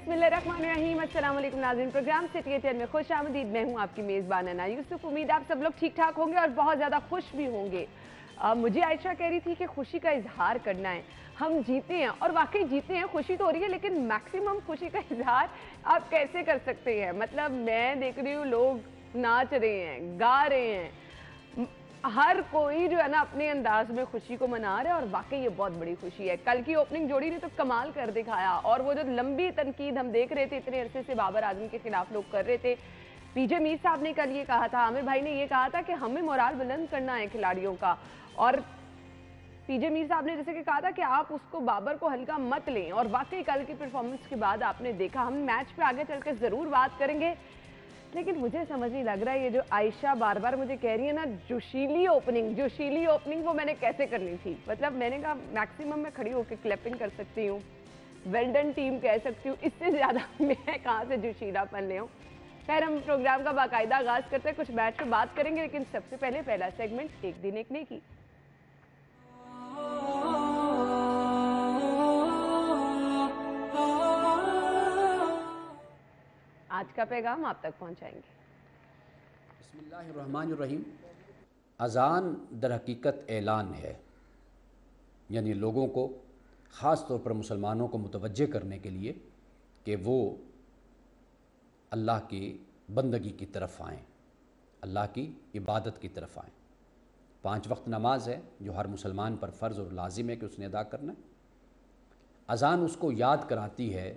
बिस्मिल्लाहिर्रहमानिर्रहीम। अस्सलाम वालेकुम नाज़रीन, प्रोग्राम सिटी एटीएन में खुश आमदीद। मैं हूँ आपकी मेज़बान अना यूसुफ। उम्मीद आप सब लोग ठीक ठाक होंगे और बहुत ज़्यादा खुश भी होंगे। मुझे आयशा कह रही थी कि खुशी का इजहार करना है, हम जीते हैं और वाकई जीते हैं, खुशी तो हो रही है, लेकिन मैक्सिमम खुशी का इजहार आप कैसे कर सकते हैं? मतलब मैं देख रही हूँ लोग नाच रहे हैं, गा रहे हैं, हर कोई जो है ना अपने अंदाज में खुशी को मना रहा है और वाकई ये बहुत बड़ी खुशी है। कल की ओपनिंग जोड़ी ने तो कमाल कर दिखाया और वो जो लंबी तनकीद हम देख रहे थे इतने अरसे से बाबर आजम के खिलाफ लोग कर रहे थे, पीजे मीर साहब ने कल ये कहा था, आमिर भाई ने ये कहा था कि हमें मोराल बुलंद करना है खिलाड़ियों का। और पीजे मीर साहब ने जैसे कि कहा था कि आप उसको बाबर को हल्का मत लें और वाकई कल की परफॉर्मेंस के बाद आपने देखा। हम मैच पे आगे चल के जरूर बात करेंगे, लेकिन मुझे समझ नहीं लग रहा है ये जो आयशा बार बार मुझे कह रही है ना जोशीली ओपनिंग वो मैंने कैसे करनी थी। मतलब मैंने कहा मैक्सिमम मैं खड़ी होकर क्लैपिंग कर सकती हूँ, वेल डन टीम कह सकती हूँ, इससे ज़्यादा मैं कहाँ से जोशीलापन ले हूँ। खैर हम प्रोग्राम का बाकायदा आगाज़ करते हैं, कुछ मैच पे बात करेंगे, लेकिन सबसे पहले पहला सेगमेंट एक दिन एक नेकी। आज का पैगाम आप तक पहुंचाएंगे। बिस्मिल्लाहिर्रहमानिर्रहीम। अज़ान दर हकीकत ऐलान है, यानी लोगों को, ख़ास तौर पर मुसलमानों को मुतवज्जे करने के लिए कि वो अल्लाह की बंदगी की तरफ आएँ, अल्लाह की इबादत की तरफ आएँ। 5 वक्त नमाज है जो हर मुसलमान पर फ़र्ज़ और लाजिम है कि उसने अदा करना है। अज़ान उसको याद कराती है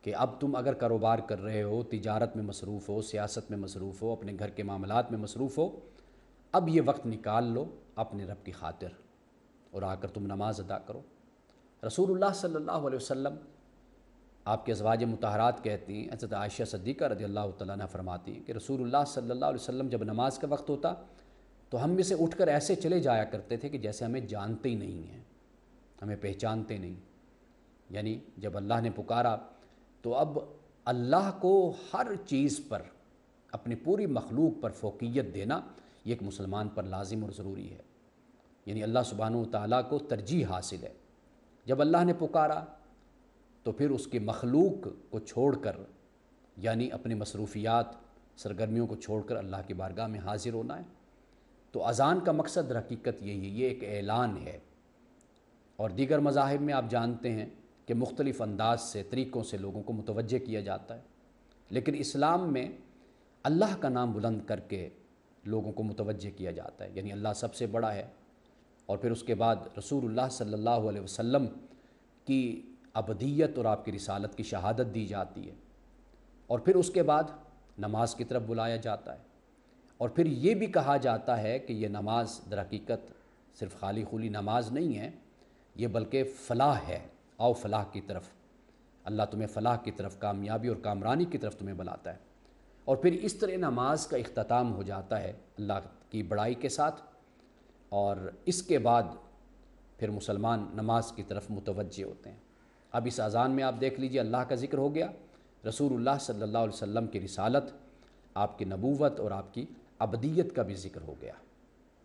कि अब तुम अगर कारोबार कर रहे हो, तिजारत में मसरूफ़ हो, सियासत में मसरूफ़ हो, अपने घर के मामलात में मसरूफ़ हो, अब ये वक्त निकाल लो अपने रब की खातिर और आकर तुम नमाज अदा करो। रसूलुल्लाह सल्लल्लाहु अलैहि वसल्लम, आपके अज़वाज मुतहरात कहती हैं, हज़रत आयशा सिद्दीक़ा रज़ियल्लाहु तआला अन्हा फरमाती हैं कि रसूलुल्लाह सल्लल्लाहु अलैहि वसल्लम जब नमाज का वक्त होता तो हम में से उठकर ऐसे चले जाया करते थे कि जैसे हमें जानते ही नहीं हैं, हमें पहचानते नहीं। यानी जब अल्लाह ने पुकारा तो अब अल्लाह को हर चीज़ पर, अपनी पूरी मखलूक पर फ़ौक़ियत देना ये एक मुसलमान पर लाजिम और ज़रूरी है। यानी अल्लाह सुब्हानहू तआला को तरजीह हासिल है। जब अल्लाह ने पुकारा तो फिर उसकी मखलूक को छोड़कर, यानी अपनी मसरूफ़ियात सरगर्मियों को छोड़कर अल्लाह की बारगाह में हाजिर होना है। तो अज़ान का मकसद हकीकत यही है, ये एक ऐलान है। और दीगर मज़ाहिब में आप जानते हैं कि मुख्तलिफ़ अंदाज से, तरीक़ों से लोगों को मुतवज्जे किया जाता है, लेकिन इस्लाम में अल्लाह का नाम बुलंद करके लोगों को मुतवज्जे किया जाता है। यानी अल्लाह सबसे बड़ा है और फिर उसके बाद रसूलुल्लाह सल्लल्लाहु अलैहि वसल्लम की अबदियत और आपकी रिसालत की शहादत दी जाती है और फिर उसके बाद नमाज की तरफ बुलाया जाता है। और फिर ये भी कहा जाता है कि ये नमाज दर हकीकत सिर्फ़ खाली खुली नमाज नहीं है, ये बल्कि फ़लाह है। आओ फ़लाह की तरफ, अल्लाह तुम्हें फ़लाह की तरफ, कामयाबी और कामरानी की तरफ तुम्हें बुलाता है। और फिर इस तरह नमाज का इख्तिताम हो जाता है अल्लाह की बड़ाई के साथ। और इसके बाद फिर मुसलमान नमाज की तरफ मुतवज्जे होते हैं। अब इस अज़ान में आप देख लीजिए, अल्लाह का ज़िक्र हो गया, रसूलुल्लाह सल्लल्लाहु अलैहि वसल्लम की रिसालत, आपकी नबूवत और आपकी अबदियत का भी ज़िक्र हो गया।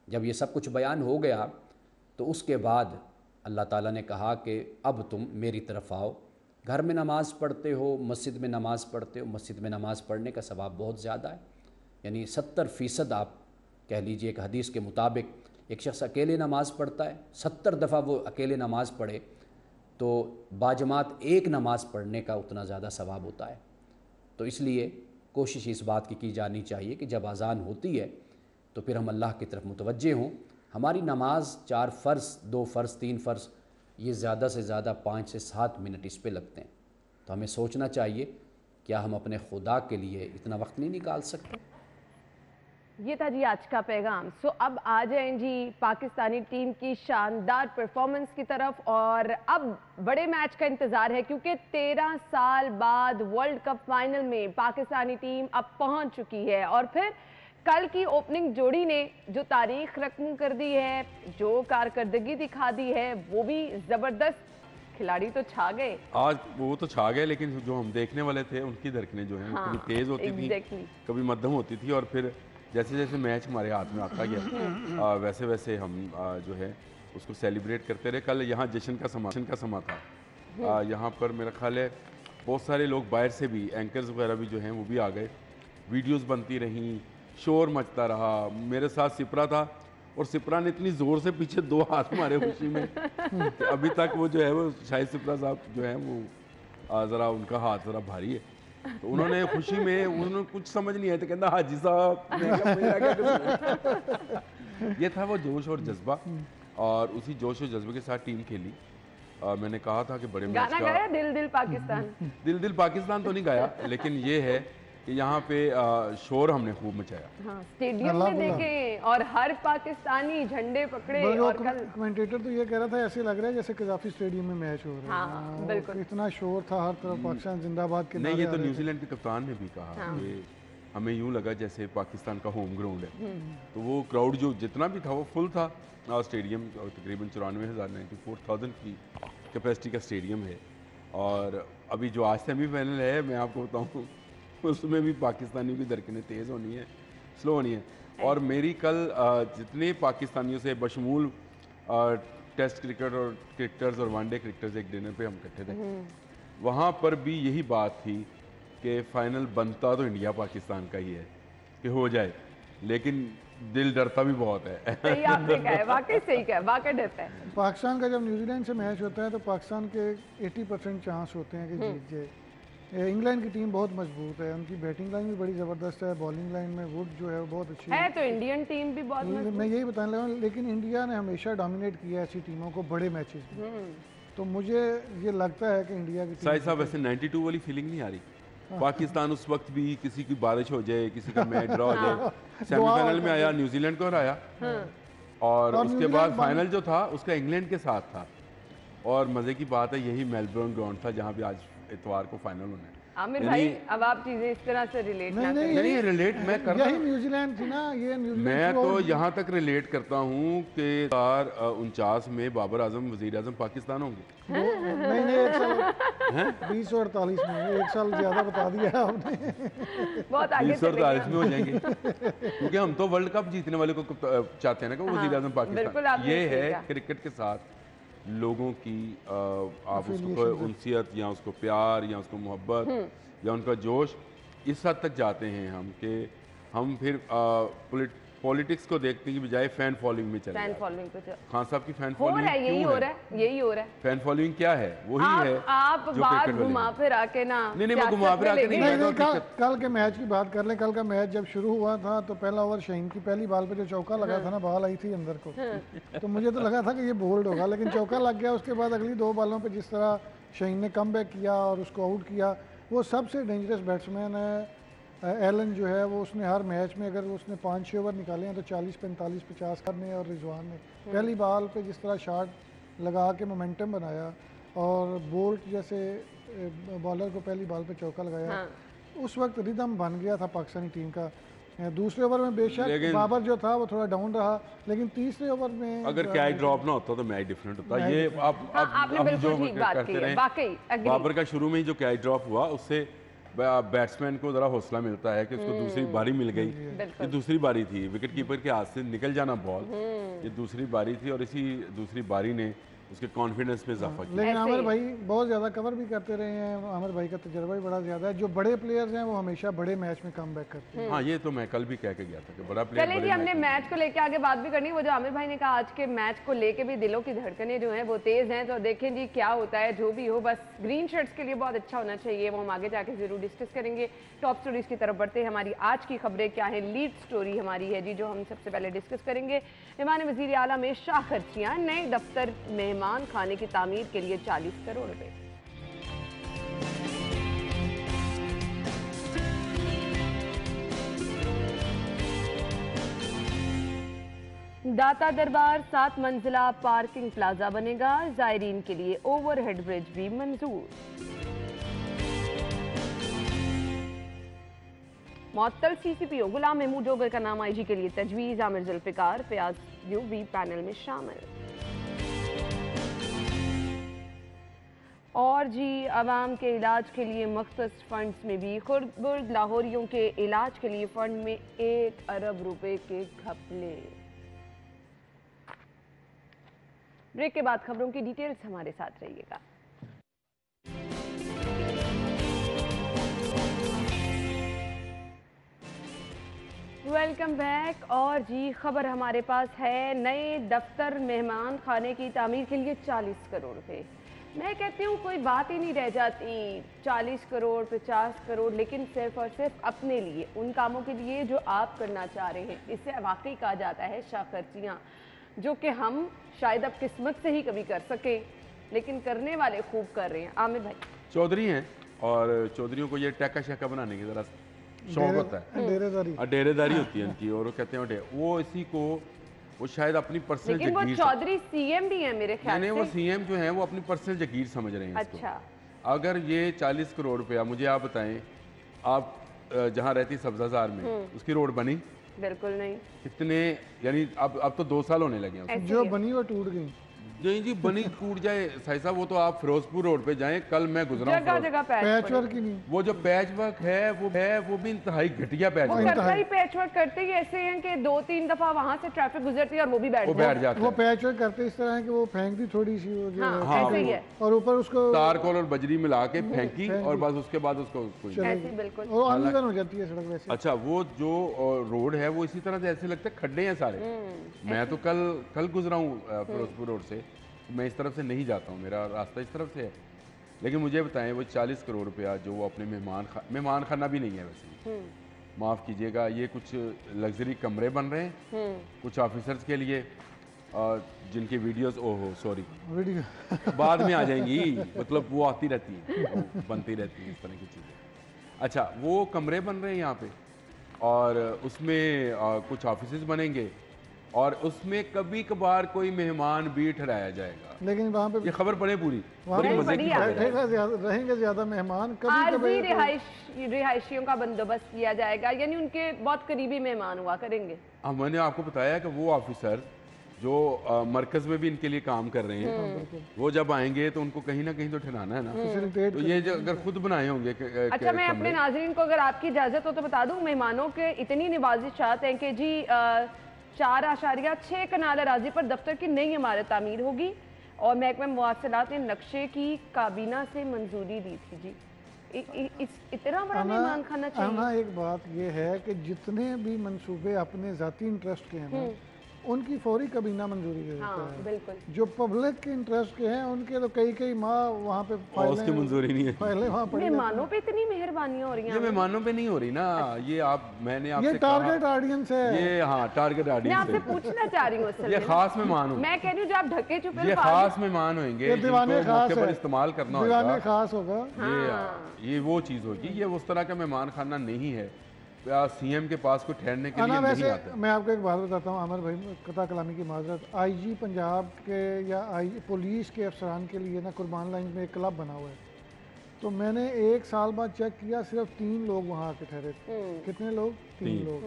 जब ये सब कुछ बयान हो गया तो उसके बाद अल्लाह ताला ने कहा कि अब तुम मेरी तरफ़ आओ। घर में नमाज़ पढ़ते हो, मस्जिद में नमाज़ पढ़ते हो, मस्जिद में नमाज़ पढ़ने का सवाब बहुत ज़्यादा है। यानी 70% आप कह लीजिए, एक हदीस के मुताबिक एक शख्स अकेले नमाज़ पढ़ता है, 70 दफ़ा वो अकेले नमाज़ पढ़े तो बाजमात एक नमाज़ पढ़ने का उतना ज़्यादा सवाब होता है। तो इसलिए कोशिश इस बात की जानी चाहिए कि जब अज़ान होती है तो फिर हम अल्लाह की तरफ मुतवज्जे हों। हमारी नमाज 4 फ़र्ज़, 2 फ़र्ज़, 3 फ़र्ज़, ये ज़्यादा से ज़्यादा 5 से 7 मिनट इस पे लगते हैं। तो हमें सोचना चाहिए, क्या हम अपने खुदा के लिए इतना वक्त नहीं निकाल सकते? ये था जी आज का पैगाम। सो अब आ जाएं जी पाकिस्तानी टीम की शानदार परफॉर्मेंस की तरफ। और अब बड़े मैच का इंतजार है क्योंकि 13 साल बाद वर्ल्ड कप फाइनल में पाकिस्तानी टीम अब पहुंच चुकी है। और फिर कल की ओपनिंग जोड़ी ने जो तारीख रकम कर दी है, जो कारकर्दगी दिखा दी है, वो भी जबरदस्त। खिलाड़ी तो छा गए आज, वो तो छा गए, लेकिन जो हम देखने वाले थे उनकी धड़कनें जो हैं हाँ, कभी तेज़ होती थी, कभी मध्यम होती थी। और फिर जैसे जैसे मैच हमारे हाथ में आता गया वैसे वैसे हम जो है उसको सेलिब्रेट करते रहे। कल यहाँ जश्न का समा था। यहाँ पर मेरा ख्याल है बहुत सारे लोग बाहर से भी, एंकर्स वगैरह भी जो हैं वो भी आ गए, वीडियोस बनती रहीं, शोर मचता रहा। मेरे साथ सिपरा था और सिपरा ने इतनी ज़ोर से पीछे 2 हाथ मारे खुशी में कि अभी तक वो जो है वो शायद सिपरा साहब जो है वो ज़रा उनका हाथ ज़रा भारी है, तो उन्होंने खुशी में, उन्होंने कुछ समझ नहीं आया तो कहना हाजी साहब, मैं कहा, मेरा क्या कसूर? ये था वो जोश और जज्बा, और उसी जोश और जज्बे के साथ टीम खेली। मैंने कहा था कि बड़े मैच गाना का गाया दिल दिल पाकिस्तान। दिल दिल पाकिस्तान तो नहीं गाया, लेकिन ये है कि यहाँ पे शोर हमने खूब मचाया। हाँ, स्टेडियम में देखे और हर पाकिस्तानी झंडे पकड़े। और कल कमेंटेटर तो ये कह रहा था ऐसे लग रहा है जैसे कजाफी स्टेडियम में मैच हो रहा है। हाँ, बिल्कुल। इतना शोर था हर तरफ, पाकिस्तान जिंदाबाद के नहीं, ये तो नारे आ रहे थे। न्यूजीलैंड के कप्तान ने भी कहा कि हमें यूं लगा जैसे पाकिस्तान का होम ग्राउंड है। तो वो क्राउड जो जितना भी था वो फुल था। स्टेडियम तकरीबन 94,000 94,000 की कैपेसिटी का स्टेडियम है। और अभी जो आज सेमीफाइनल है, मैं आपको बताऊँ, उसमें भी पाकिस्तानी की धड़कनें तेज़ होनी है, स्लो होनी है। और मेरी कल जितने पाकिस्तानियों से बशमूल टेस्ट क्रिकेट और क्रिकेटर्स और वनडे क्रिकेटर्स एक डिनर पे हम इकट्ठे थे, वहाँ पर भी यही बात थी कि फ़ाइनल बनता तो इंडिया पाकिस्तान का ही है कि हो जाए, लेकिन दिल डरता भी बहुत है। सही आपने कहा है, वाकई सही कहा है, वाकई डरता है। पाकिस्तान का जब न्यूजीलैंड से मैच होता है तो पाकिस्तान के 80% चांस होते हैं कि जीत जाए। इंग्लैंड की टीम बहुत मजबूत है, उनकी बैटिंग लाइन भी बड़ी ज़बरदस्त है, बॉलिंग लाइन में वुड जो है वो बहुत अच्छी है। तो इंडियन टीम भी बहुत मैं यही बताने लगा, लेकिन इंडिया ने हमेशा डोमिनेट किया ऐसी टीमों को बड़े मैचेस में। तो मुझे ये लगता है कि इंडिया की साहिद साहब, वैसे 92 वाली फीलिंग नहीं आ रही? पाकिस्तान उस वक्त भी किसी की बारिश हो जाए, किसी का मैच ड्रॉ हो जाए, सेमीफाइनल में आया, न्यूजीलैंड को हराया, और उसके बाद फाइनल जो था उसका इंग्लैंड के साथ था। और मज़े की बात है, यही मेलबर्न ग्राउंड था जहाँ भी आज इतवार को फाइनल होना है। आमिर भाई, अब आप चीजें इस तरह से रिलेट ना करें। नहीं, रिलेट मैं कर रहा यही हूँ। न्यूजीलैंड थी ना, ये न्यूजीलैंड मैं तो यहाँ तक रिलेट करता हूँ कि 49 में बाबर आजम वजीर आजम पाकिस्तान होंगे। नहीं, 1 साल 2048 में, 1 साल ज़्यादा बता दिया आपने। बहुत आगे 2048 में हो जाएंगे, क्योंकि हम तो वर्ल्ड कप जीतने वाले को चाहते हैं ना कि वजीर आजम पाकिस्तान। ये है क्रिकेट के साथ लोगों की आप उसको उनसियत या उसको प्यार या उसको मोहब्बत या उनका जोश, इस हद तक जाते हैं हम कि हम फिर पॉलिटिक्स को देखने की बजाय फैन फॉलोइंग में चले फैन फॉलोइंग पे खान साहब की फैन हो रहा है, यही हो रहा है, यही हो रहा है। फैन फॉलोइंग क्या है? वही है आप बात घुमा फिर आके ना, नहीं, मैं घुमा फिर आके नहीं। कल के मैच की बात कर लें। कल का मैच जब शुरू हुआ था तो पहला ओवर शहीन की पहली बॉल पे जो चौका लगा था ना, बॉल आई थी अंदर को, तो मुझे तो लगा था कि ये बोल्ड होगा, लेकिन चौका लग गया। उसके बाद अगली 2 बॉलों पे जिस तरह शहीन ने कमबैक किया और उसको आउट किया, वो सबसे डेंजरस बैट्समैन है एलन जो है वो। उसने हर मैच में अगर उसने 5-6 ओवर निकाले हैं तो 40, 45, 50 करने, और रिजवान ने पहली बॉल पे जिस तरह शॉट लगा के मोमेंटम बनाया और बोल्ट जैसे बॉलर को पहली बॉल पे चौका लगाया, उस वक्त रिदम बन गया था पाकिस्तानी टीम का। दूसरे ओवर में बेशक बाबर जो था वो थोड़ा डाउन रहा, लेकिन तीसरे ओवर में अगर कैच ड्रॉप ना होता तो मैच डिफरेंट होता। ये आपने बिल्कुल ठीक बात की है, वाकई बाबर का शुरू में ही जो कैच ड्रॉप हुआ उससे बैट्समैन को ज़रा हौसला मिलता है कि उसको दूसरी बारी मिल गई। ये दूसरी बारी थी, विकेट कीपर के हाथ से निकल जाना बॉल, ये दूसरी बारी थी, और इसी दूसरी बारी ने उसके कॉन्फिडेंस में इजाफा किया। लेकिन आमिर भाई बहुत ज़्यादा कवर भी करते रहे हैं, आमिर भाई का तजर्बा भी बड़ा ज़्यादा है। जो बड़े प्लेयर्स हैं वो हमेशा बड़े मैच में कम बैक करते हैं। हाँ, ये तो मैं कल भी कह के गया था कि बड़ा प्लेयर। चलिए जी, हमने मैच को लेके आगे बात भी करनी। वो जो आमिर भाई ने कहा आज के मैच को लेके भी दिलों की धड़कनें जो हैं वो तेज़ हैं, तो देखें जी क्या होता है। जो भी हो, बस ग्रीन शर्ट्स के लिए बहुत अच्छा होना चाहिए, वो हम आगे जाके ज़रूर डिस्कस करेंगे। टॉप स्टोरीज की तरफ बढ़ते हैं। हमारी आज की खबरें क्या है, लीड स्टोरी हमारी है जी जो हम सबसे पहले डिस्कस करेंगे। ईमान वज़ीर आला में शाह खर्चियाँ, नए दफ्तर मेहमान खाने की तामीर के लिए 40 करोड़ रुपए। दाता दरबार 7 मंजिला पार्किंग प्लाजा बनेगा, जायरीन के लिए ओवरहेड ब्रिज भी मंजूर। मुअत्तल सीसीपीओ गुलाम महमूद डोगर का नाम आईजी के लिए तजवीज़, आमिर जुल्फिकार फयाज यूबी पैनल में शामिल। और जी, आवाम के इलाज के लिए मखसूस फंड्स में भी खुर्द लाहौरियों के इलाज के लिए फंड में 1 अरब रुपए के घपले। ब्रेक के बाद खबरों की डिटेल्स हमारे साथ रहिएगा। Welcome back. और जी खबर हमारे पास है, नए दफ्तर मेहमान खाने की तामीर के लिए 40 करोड़ रुपए। मैं कहती हूँ कोई बात ही नहीं रह जाती, 40 करोड़ 50 करोड़, लेकिन सिर्फ और सिर्फ अपने लिए, उन कामों के लिए जो आप करना चाह रहे हैं। इसे वाकई कहा जाता है शाखर्चियाँ, जो कि हम शायद अब किस्मत से ही कभी कर सके, लेकिन करने वाले खूब कर रहे हैं। आमिर भाई चौधरी हैं और चौधरियों को ये टैका शैका बनाने की ज़रा शौक होता है, डेरेदारी होती है उनकी, और वो कहते हैं वो इसी को वो शायद अपनी पर्सनल लेकिन वो चौधरी सीएम भी है मेरे ख्याल से। वो सीएम जो है वो अपनी पर्सनल जागीर समझ रहे हैं इसको। अच्छा, अगर ये 40 करोड़ रुपया, मुझे आप बताएं, आप जहाँ रहती सब्जाजार में उसकी रोड बनी? बिल्कुल नहीं। कितने, यानी अब तो 2 साल होने लगे हैं उसको। जो बनी वो टूट गई। नहीं जी, बनी टूट जाए साई साहब, वो तो आप फिरोजपुर रोड पे जाएं, कल मैं गुजरा जगह जगह पैच वर्क ही नहीं। वो जो पैच वर्क है वो भी इंतहाई घटिया पैच वर्क है। सरकारी पैच वर्क करते ही ऐसे हैं कि 2-3 दफा वहां से ट्रैफिक गुजरती है और वो भी बैठ जाता है। वो पैच वर्क करते इस तरह है कि वो फेंक दी थोड़ी सी, वो जो हाँ, ऐसे ही है। और ऊपर उसको तारकोल और बजरी मिला के फेंकी और बस उसके बाद उसको ऐसे बिल्कुल वो अनइवन हो जाती है सड़क वैसे। अच्छा, वो जो रोड है वो इसी तरह से ऐसे लगता है खड्डे हैं सारे। मैं तो कल गुजरा हूँ फिरोजपुर रोड से, मैं इस तरफ से नहीं जाता हूँ, मेरा रास्ता इस तरफ से है। लेकिन मुझे बताएं, वो 40 करोड़ रुपया जो वो अपने मेहमान खाना भी नहीं है वैसे, माफ़ कीजिएगा, ये कुछ लग्जरी कमरे बन रहे हैं कुछ ऑफिसर्स के लिए, जिनकी वीडियोस, ओहो सॉरी, वीडियो बाद में आ जाएंगी, मतलब वो आती रहती हैं, बनती रहती हैं इस तरह की चीज़ें। अच्छा, वो कमरे बन रहे हैं यहाँ पे, और उसमें कुछ ऑफिसेज बनेंगे, और उसमें कभी कभार कोई मेहमान भी ठहराया जाएगा। लेकिन वहाँ पे ये खबर पड़े पूरी, बड़ी मजे की खबर है। रहेंगे ज्यादा मेहमान, कभी रिहायशियों का बंदोबस्त किया जाएगा, यानी उनके बहुत करीबी मेहमान हुआ करेंगे। हाँ, मैंने आपको बताया कि वो ऑफिसर जो मरकज में भी इनके लिए काम कर रहे हैं, वो जब आएंगे तो उनको कहीं ना कहीं तो ठहराना है ना। तो ये जो अगर खुद बनाए होंगे अच्छा, मैं अपने नाज़रीन को अगर आपकी इजाजत हो तो बता दूं, मेहमानों के इतनी नवाजिशात हैं कि जी 4.6 कनाल अराजी पर दफ्तर की नई इमारत तामीर होगी, और महकमा मुआवसलात ने नक्शे की काबीना से मंजूरी दी थी जी। इतना बड़ा मेहमान खाना चाहिए। एक बात ये है कि जितने भी मंसूबे अपने जाती इंटरेस्ट के हैं ना, उनकी फौरी कबीना मंजूरी दे देता है। बिल्कुल। जो पब्लिक के इंटरेस्ट के हैं उनके तो कई माह वहाँ पे उसकी मंजूरी नहीं है, पहले वहाँ पड़ी। मेहमानों पे इतनी मेहरबानी हो रही है। ये मेहमानों पे नहीं हो रही ना, ये मैंने आपसे ये टारगेट ऑडियंस है। ये हाँ, टारगेट मैं ऑडियंस आपसे पूछना चाह रही हूँ, ये खास मेहमान, मैं कह रही हूँ जो आप ढके छुपे, ये खास मेहमान होंगे, दीवाने खास पर इस्तेमाल करना दीवाने खास होगा। ये वो चीज़ होगी, ये उस तरह का मेहमान खाना नहीं है। सीएम के पास को ठहरने के लिए नहीं आता। मैं आपको एक बात बताता हूँ आमिर भाई, कता कलामी की माजरत, आईजी पंजाब के या पुलिस के अफसरान के लिए ना कुर्बान लाइन में एक क्लब बना हुआ है, तो मैंने 1 साल बाद चेक किया, सिर्फ 3 लोग वहाँ आके ठहरे थे। कितने लोग? 3 लोग,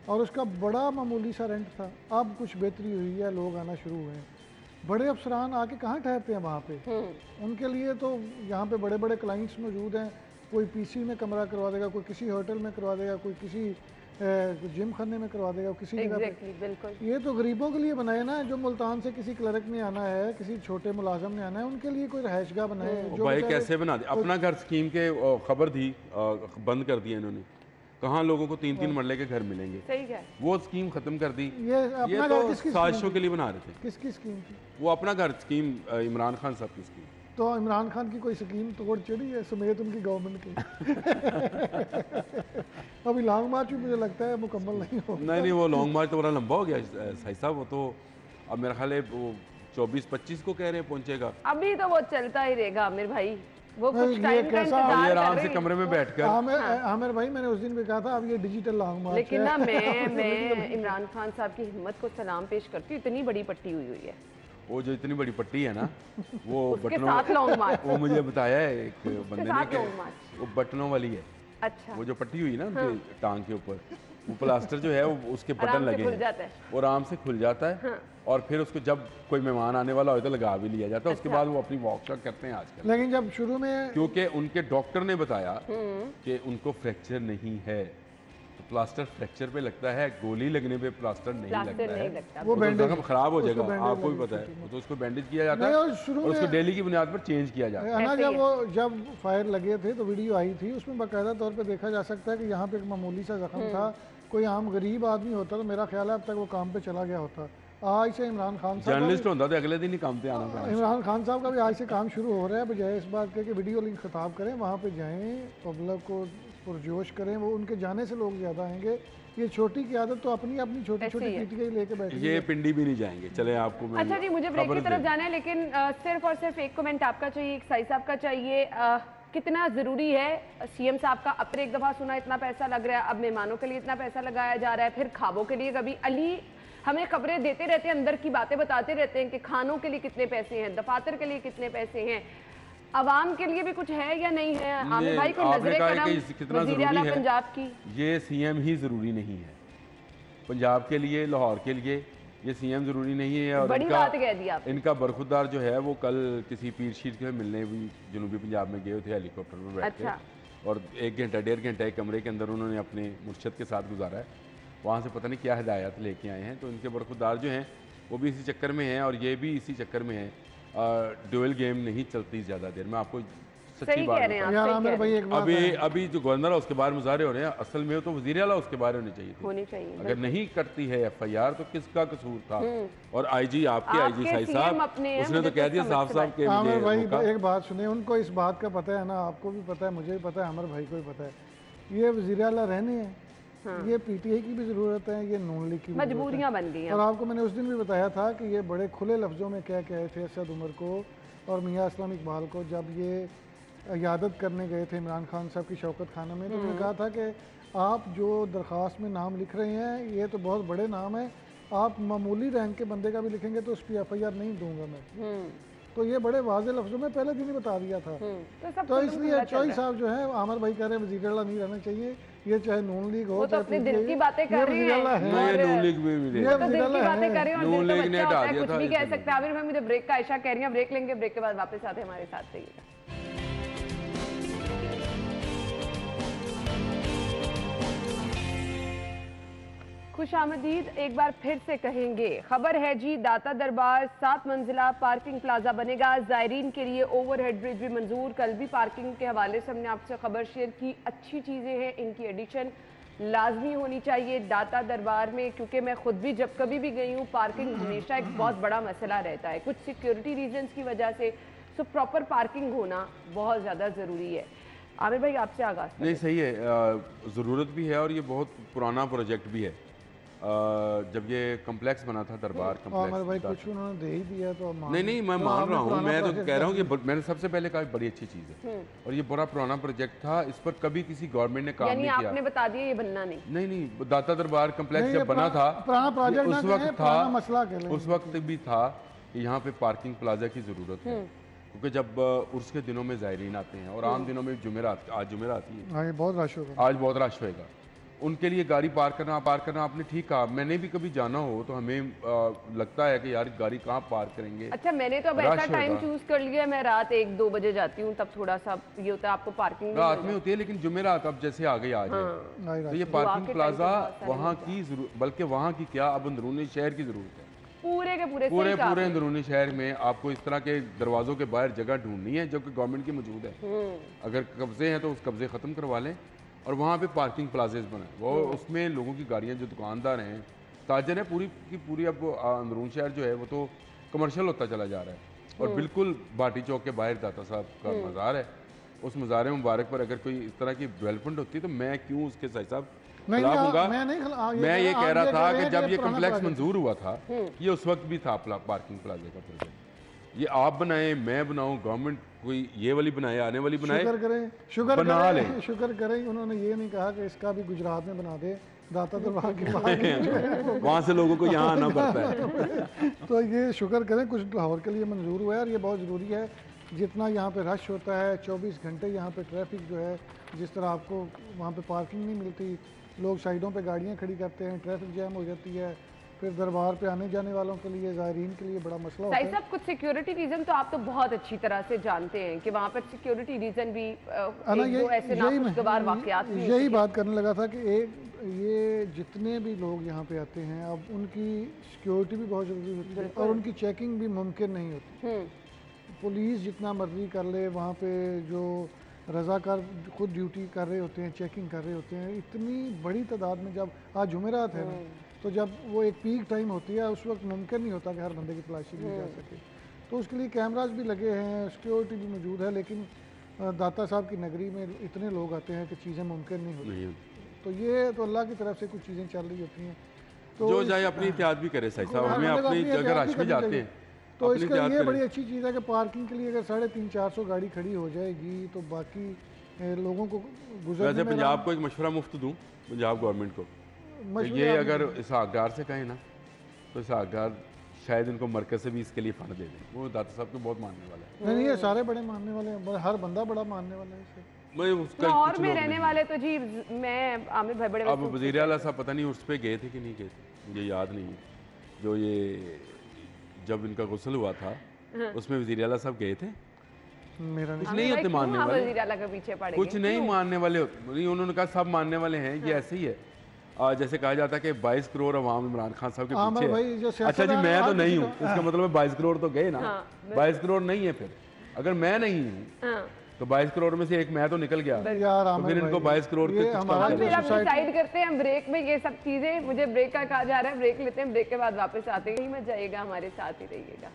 और उसका बड़ा मामूली सा रेंट था। अब कुछ बेहतरी हुई है, लोग आना शुरू हुए हैं। बड़े अफसरान आके कहाँ ठहरते हैं वहाँ पे? उनके लिए तो यहाँ पे बड़े बड़े क्लाइंट्स मौजूद हैं, कोई पीसी में कमरा करवा देगा, कोई किसी होटल में करवा देगा, कोई किसी जिम खाने में करवा देगा, किसी जगह पे। बिल्कुल। ये तो गरीबों के लिए बनाए ना, जो मुल्तान से किसी क्लर्क ने आना है, किसी छोटे मुलाजम ने आना है, उनके लिए कोई रहायशगाह बनाए। जो भाई कैसे बना दे, अपना घर स्कीम के खबर थी, बंद कर दिया इन्होंने। कहाँ लोगों को 3-3 मरले के घर मिलेंगे? सही है। वो स्कीम खत्म कर दी। ये अपना तो साजिशों के लिए बना रहे थे। किसकी स्कीम थी? वो अपना घर स्कीम, इमरान खान साहब की स्कीम। तो इमरान खान की कोई स्कीम तोड़ चढ़ी है समेत उनकी गवर्नमेंट की। अभी लॉन्ग मार्च भी मुझे लगता है मुकम्मल नहीं हो। नहीं, वो लॉन्ग मार्च तो बड़ा लंबा हो गया साई साहब, वो तो अब मेरा ख्याल है वो 24-25 को कह रहे हैं पहुंचेगा। अभी तो वो चलता ही रहेगा आमिर भाई, वो कुछ टाइम का इंतजार कर आराम से कमरे में बैठकर। आमिर भाई मैंने उस दिन भी कहा था, अब ये डिजिटल लॉन्ग मार्च है। लेकिन ना मैं इमरान खान साहब की हिम्मत को सलाम पेश करती हूँ, इतनी बड़ी पट्टी हुई है। वो जो इतनी बड़ी पट्टी है ना, वो बटनों, वो मुझे बताया है एक बंदे ने कि वो बटनों वाली है। अच्छा। वो जो पट्टी हुई ना उनके टांग के ऊपर, वो प्लास्टर जो है वो उसके बटन लगे हैं, वो आराम से खुल जाता है। और फिर उसको जब कोई मेहमान आने वाला हो तो लगा भी लिया जाता है। उसके बाद वो अपनी वॉक शॉक करते हैं आजकल। लेकिन जब शुरू में, क्योंकि उनके डॉक्टर ने बताया कि उनको फ्रैक्चर नहीं है, तो प्लास्टर फ्रैक्चर पे लगता है, गोली लगने पे प्लास्टर नहीं लगता है। लगता। वो तो बैंडेज जख्म खराब हो उसको जाएगा, बैंडेज आपको भी लगी पता है। छोटी तो उसको बैंडेज किया जाता नहीं, है और शुरू और उसको में डेली की बुनियाद पर चेंज किया जाता है। है ना, ऐसे ही जब फायर लगे थे तो वीडियो आई थी, उसमें बाकायदा तौर पे देखा जा सकता है कि यहाँ पे एक मामूली सा जख्म था। कोई आम गरीब आदमी होता तो मेरा ख्याल है अब तक वो काम पे चला गया होता। आज से इमरान खान साहब जर्नलिस्ट होता तो अगले दिन ही काम पे आना पड़ा। इमरान खान साहब का भी आज से काम शुरू हो रहा है। बजाय इस बात के कि वीडियो लिंक खिताब करें, वहाँ पे जाएं, पब्लिक को पुरजोश करें, वो उनके जाने से लोग ज़्यादा आएंगे। ये छोटी की आदत तो अपनी अपनी छोटी ऐसे छोटी ही है। पीटीआई लेके बैठी ये है। पिंडी भी नहीं जाएंगे। चले आपको मैं अच्छा जी, मुझे ब्रेक की खबर तरफ दे- जाना है, लेकिन सिर्फ और सिर्फ एक कमेंट आपका चाहिए, एक साई साहब का चाहिए। कितना ज़रूरी है, सीएम साहब का अब एक दफ़ा सुना इतना पैसा लग रहा है, अब मेहमानों के लिए इतना पैसा लगाया जा रहा है, फिर खाबों के लिए कभी अली हमें खबरें देते रहते हैं, अंदर की बातें बताते रहते हैं कि खानों के लिए कितने पैसे हैं, दफातर के लिए कितने पैसे हैं, अवाम के लिए भी कुछ है या नहीं है? आमिर भाई को आपने नजरे कहा करम कि कितना वज़ीर ज़रूरी आला है। पंजाब की, ये सीएम ही ज़रूरी नहीं है पंजाब के लिए, लाहौर के लिए ये सीएम ज़रूरी नहीं है। और बड़ी बात कह दी आप। इनका बरखुरदार जो है वो कल किसी पीर शीर के मिलने भी जनूबी पंजाब में गए थे हेलीकॉप्टर पर बैठ अच्छा। के, और 1 घंटा 1.5 घंटा एक कमरे के अंदर उन्होंने अपने मुर्शद के साथ गुजारा है। वहाँ से पता नहीं क्या हिदायत लेके आए हैं। तो इनके बरखुरदार जो हैं वो भी इसी चक्कर में हैं और ये भी इसी चक्कर में हैं। ड्यूअल गेम नहीं चलती ज़्यादा देर। मैं आपको सच्ची सही बात कह रहे हैं बताऊं। आप, यार सही आमिर कह भाई रहे हैं। एक बात अभी है, अभी जो गवर्नर है उसके बाहर मुजाहरे हो रहे हैं, असल में तो वज़ीर आला उसके बाहर होने चाहिए थे। होनी चाहिए। अगर नहीं करती है एफआईआर तो किसका कसूर था? और आईजी आपके आईजी आपके साई CM साहब अपने हैं, उसने तो मुझे कह तो दिया समझ साफ से साफ के आमिर मुझे भाई मौका- एक बात सुनिए, उनको इस बात का पता है ना, आपको भी पता है, मुझे भी पता है, अमर भाई को भी पता है, ये वज़ीर आला रहने हैं, ये पीटीआई की भी ज़रूरत है, ये नून लीग की भी ज़रूरत है। मजबूरियां बन गई हैं। और आपको मैंने उस दिन भी बताया था कि ये बड़े खुले लफ्ज़ों में कह के आए थे असद उमर को और मियाँ असलम इकबाल को, जब ये इयादत करने गए थे इमरान खान साहब की शौकत खाना में। तो उन्होंने कहा था कि आप जो दरख्वास्त में नाम लिख रहे हैं ये तो बहुत बड़े नाम है, आप मामूली रैंक के बंदे का भी लिखेंगे तो उस पर एफआईआर नहीं दूंगा मैं। तो ये बड़े वाज़ेह लफ्ज़ों में पहले दिन ही बता दिया था। तो सब तो खुल्लम इसलिए खुल्ला चल चौई रहा है। साहब जो है, आमिर भाई कह रहे हैं वज़ीर आला नहीं रहना चाहिए, ये चाहे नून लीग हो वो तो चाहे अपने PTI, दिल की बातें कर ये रहे वज़ीर आला हैं। है। नहीं, और- नून लीग में भी ये दे। तो दिल की वज़ीर आला बातें है। कर रहे हैं और नून दिल तो लीग ने बच्चा होता हटा है, दिया कुछ था भी इस कह दिन। सकते हैं। आमिर भाई मुझे ब्रेक का इशा कह रही हैं, ब्रेक लेंगे, ब्रेक के बाद वापस आते हैं, हमारे साथ रहिएगा। खुश आमदीद एक बार फिर से कहेंगे। खबर है जी, दाता दरबार 7 मंजिला पार्किंग प्लाजा बनेगा, जायरीन के लिए ओवरहेड ब्रिज भी मंजूर। कल भी पार्किंग के हवाले से हमने आपसे खबर शेयर की, अच्छी चीज़ें हैं, इनकी एडिशन लाजमी होनी चाहिए दाता दरबार में, क्योंकि मैं खुद भी जब कभी भी गई हूँ पार्किंग हमेशा एक बहुत बड़ा मसला रहता है, कुछ सिक्योरिटी रीजंस की वजह से। सो प्रॉपर पार्किंग होना बहुत ज़्यादा ज़रूरी है। आमिर भाई आपसे आगाज़ करें। नहीं सही है, ज़रूरत भी है और ये बहुत पुराना प्रोजेक्ट भी है। जब ये कम्प्लेक्स बना था दरबार आमिर भाई कम्प्लेक्स, कुछ उन्होंने दे ही दिया तो अब मान नहीं नहीं मैं तो मान आपने रहा हूँ, पुराना मैं तो प्रोजेक्ट कह रहा हूँ कि कर मैंने सबसे पहले कहा बड़ी अच्छी चीज़ है और ये बड़ा पुराना प्रोजेक्ट था, इस पर कभी किसी गवर्नमेंट ने काम यानी नहीं किया। आपने बता दिया ये बनना नहीं। नहीं नहीं, दाता दरबार कम्प्लेक्स नहीं, जब ये बना था पुराना प्रोजेक्ट ये ना उस कहें, वक्त पुराना था, मसला कह लें। उस वक्त भी था कि यहाँ पे पार्किंग प्लाजा की ज़रूरत है, क्योंकि जब उर्स के दिनों में ज़ायरीन आते हैं और आम दिनों में जुमेरात, आज जुमेरात आती है, हाँ ये बहुत रश होगा। आज बहुत रश होएगा, उनके लिए गाड़ी पार्क करना आपने ठीक कहा। मैंने भी कभी जाना हो तो हमें लगता है कि यार गाड़ी कहाँ पार्क करेंगे। अच्छा, मैंने तो अब रश ऐसा टाइम होगा। चूज कर लिया है, मैं रात 1-2 बजे जाती हूँ, तब थोड़ा सा ये होता है आपको पार्किंग रात में होती है लेकिन जुमेरात अब जैसे आ गई आज है। नहीं, तो ये रश पार्किंग के प्लाजा टाइम पे बहुत सारे वहाँ लोग की जरूरत, बल्कि वहाँ की क्या अब अंदरूनी शहर की ज़रूरत है। पूरे के पूरे पूरे सही कहा पूरे आपने। अंदरूनी शहर में आपको इस तरह के दरवाजों के बाहर जगह ढूंढनी है जो कि गवर्नमेंट की मौजूद है। अगर कब्जे हैं तो उस कब्जे ख़त्म करवा लें और वहाँ पे पार्किंग प्लाजेस बनाएं, वो उसमें लोगों की गाड़ियाँ, जो दुकानदार हैं, ताजर हैं, पूरी की पूरी अब अंदरून शहर जो है वो तो कमर्शियल होता चला जा रहा है। और बिल्कुल भाटी चौक के बाहर दाता साहब का मज़ार है, उस मज़ार मुबारक पर अगर कोई इस तरह की डेवलपमेंट होती तो मैं क्यों उसके साथ साहब नहीं, खिलाफ होगा। मैं नहीं खिला- मैं ये आप कह रहा ये था कह रहे कि हैं जब ये पुराना कम्प्लेक्स प्रोजेक्ट- मंजूर हुआ था, ये उस वक्त भी था पार्किंग प्लाजा का प्रोजेक्ट। ये आप बनाए, मैं बनाऊं, गवर्नमेंट कोई ये वाली बनाए, आने वाली बनाए, शुक्र करें, शुक्र बना करें, लें। शुक्र करें उन्होंने ये नहीं कहा कि इसका भी गुजरात में बना दे, दाता दरबार के पार्किंग। वहाँ से लोगों को यहाँ आना पड़ता है। तो ये शुक्र करें कुछ लाहौर के लिए मंजूर हुआ है और ये बहुत ज़रूरी है। जितना यहाँ पे रश होता है, 24 घंटे यहाँ पे ट्रैफिक जो है, जिस तरह आपको वहाँ पे पार्किंग नहीं मिलती, लोग साइडों पे गाड़ियाँ खड़ी करते हैं, ट्रैफिक जैम हो जाती है, फिर दरबार पे आने जाने वालों के लिए, ज़ायरीन के लिए बड़ा मसला होता साई है। साहब, कुछ सिक्योरिटी रीजन तो आप तो बहुत अच्छी तरह से जानते हैं कि वहाँ पर सिक्योरिटी रीजन भी है ना, एक दो ऐसे नाखुशगवार वाकयात भी यही बात करने लगा था कि एक ये जितने भी लोग यहाँ पे आते हैं अब उनकी सिक्योरिटी भी बहुत ज़रूरी होती है और उनकी चेकिंग भी मुमकिन नहीं होती। पुलिस जितना मर्जी कर ले, वहाँ पे जो रज़ाकार खुद ड्यूटी कर रहे होते हैं, चेकिंग कर रहे होते हैं, इतनी बड़ी तादाद में जब आज जुमेरात है ना, तो जब वो एक पीक टाइम होती है उस वक्त मुमकिन नहीं होता कि हर बंदे की तलाशी ली जा सके। तो उसके लिए कैमराज भी लगे हैं, सिक्योरिटी भी मौजूद है, लेकिन दाता साहब की नगरी में इतने लोग आते हैं कि चीज़ें मुमकिन नहीं होती। तो ये तो अल्लाह की तरफ से कुछ चीज़ें चल रही होती हैं। तो जो चाहे अपनी एहतियात भी करे सही साहब, हमें अपनी जगह रश में जाते हैं तो इसका ये बड़ी अच्छी चीज़ है कि पार्किंग के लिए अगर 350-400 गाड़ी खड़ी हो जाएगी तो बाकी लोगों को गुजरने वैसे में पंजाब को एक मशवरा मुफ्त दूं, पंजाब गवर्नमेंट को, तो ये अगर इसहाकडार से कहें ना तो इसहाकडार शायद इनको मरकज से भी इसके लिए फंड दे दें। वो दाता साहब को बहुत मानने वाला है। नहीं, ये सारे बड़े मानने वाले हैं, हर बंदा बड़ा मानने वाला है इसे। लाहौर में रहने वाले तो जी, मैं आमिर भाई बड़े अब वज़ीर आला साहब पता नहीं उस पर गए थे कि नहीं गए थे, मुझे याद नहीं है। जो ये जब इनका गुस्ल हुआ था उसमें वज़ीर आला साहब गए थे। मेरा कुछ नहीं होते मानने वाले, वज़ीर आला के पीछे पड़े कुछ नहीं मानने वाले नहीं, उन्होंने कहा सब मानने वाले हैं। ये ऐसे ही है जैसे कहा जाता है कि 22 करोड़ अवाम इमरान खान साहब के पीछे है। अच्छा जी, मैं तो नहीं हूँ, इसका मतलब 22 करोड़ तो गए ना। 22 करोड़ नहीं है, फिर अगर मैं नहीं हूँ तो 22 करोड़ में से एक मैं तो निकल गया यार। तो फिर इनको 22 करोड़ के हम फिर अब डिसाइड करते हैं हम ब्रेक में ये सब चीजें। मुझे ब्रेक का कहा जा रहा है, ब्रेक लेते हैं, ब्रेक के बाद वापस आते हैं। मत जाइएगा, हमारे साथ ही रहिएगा।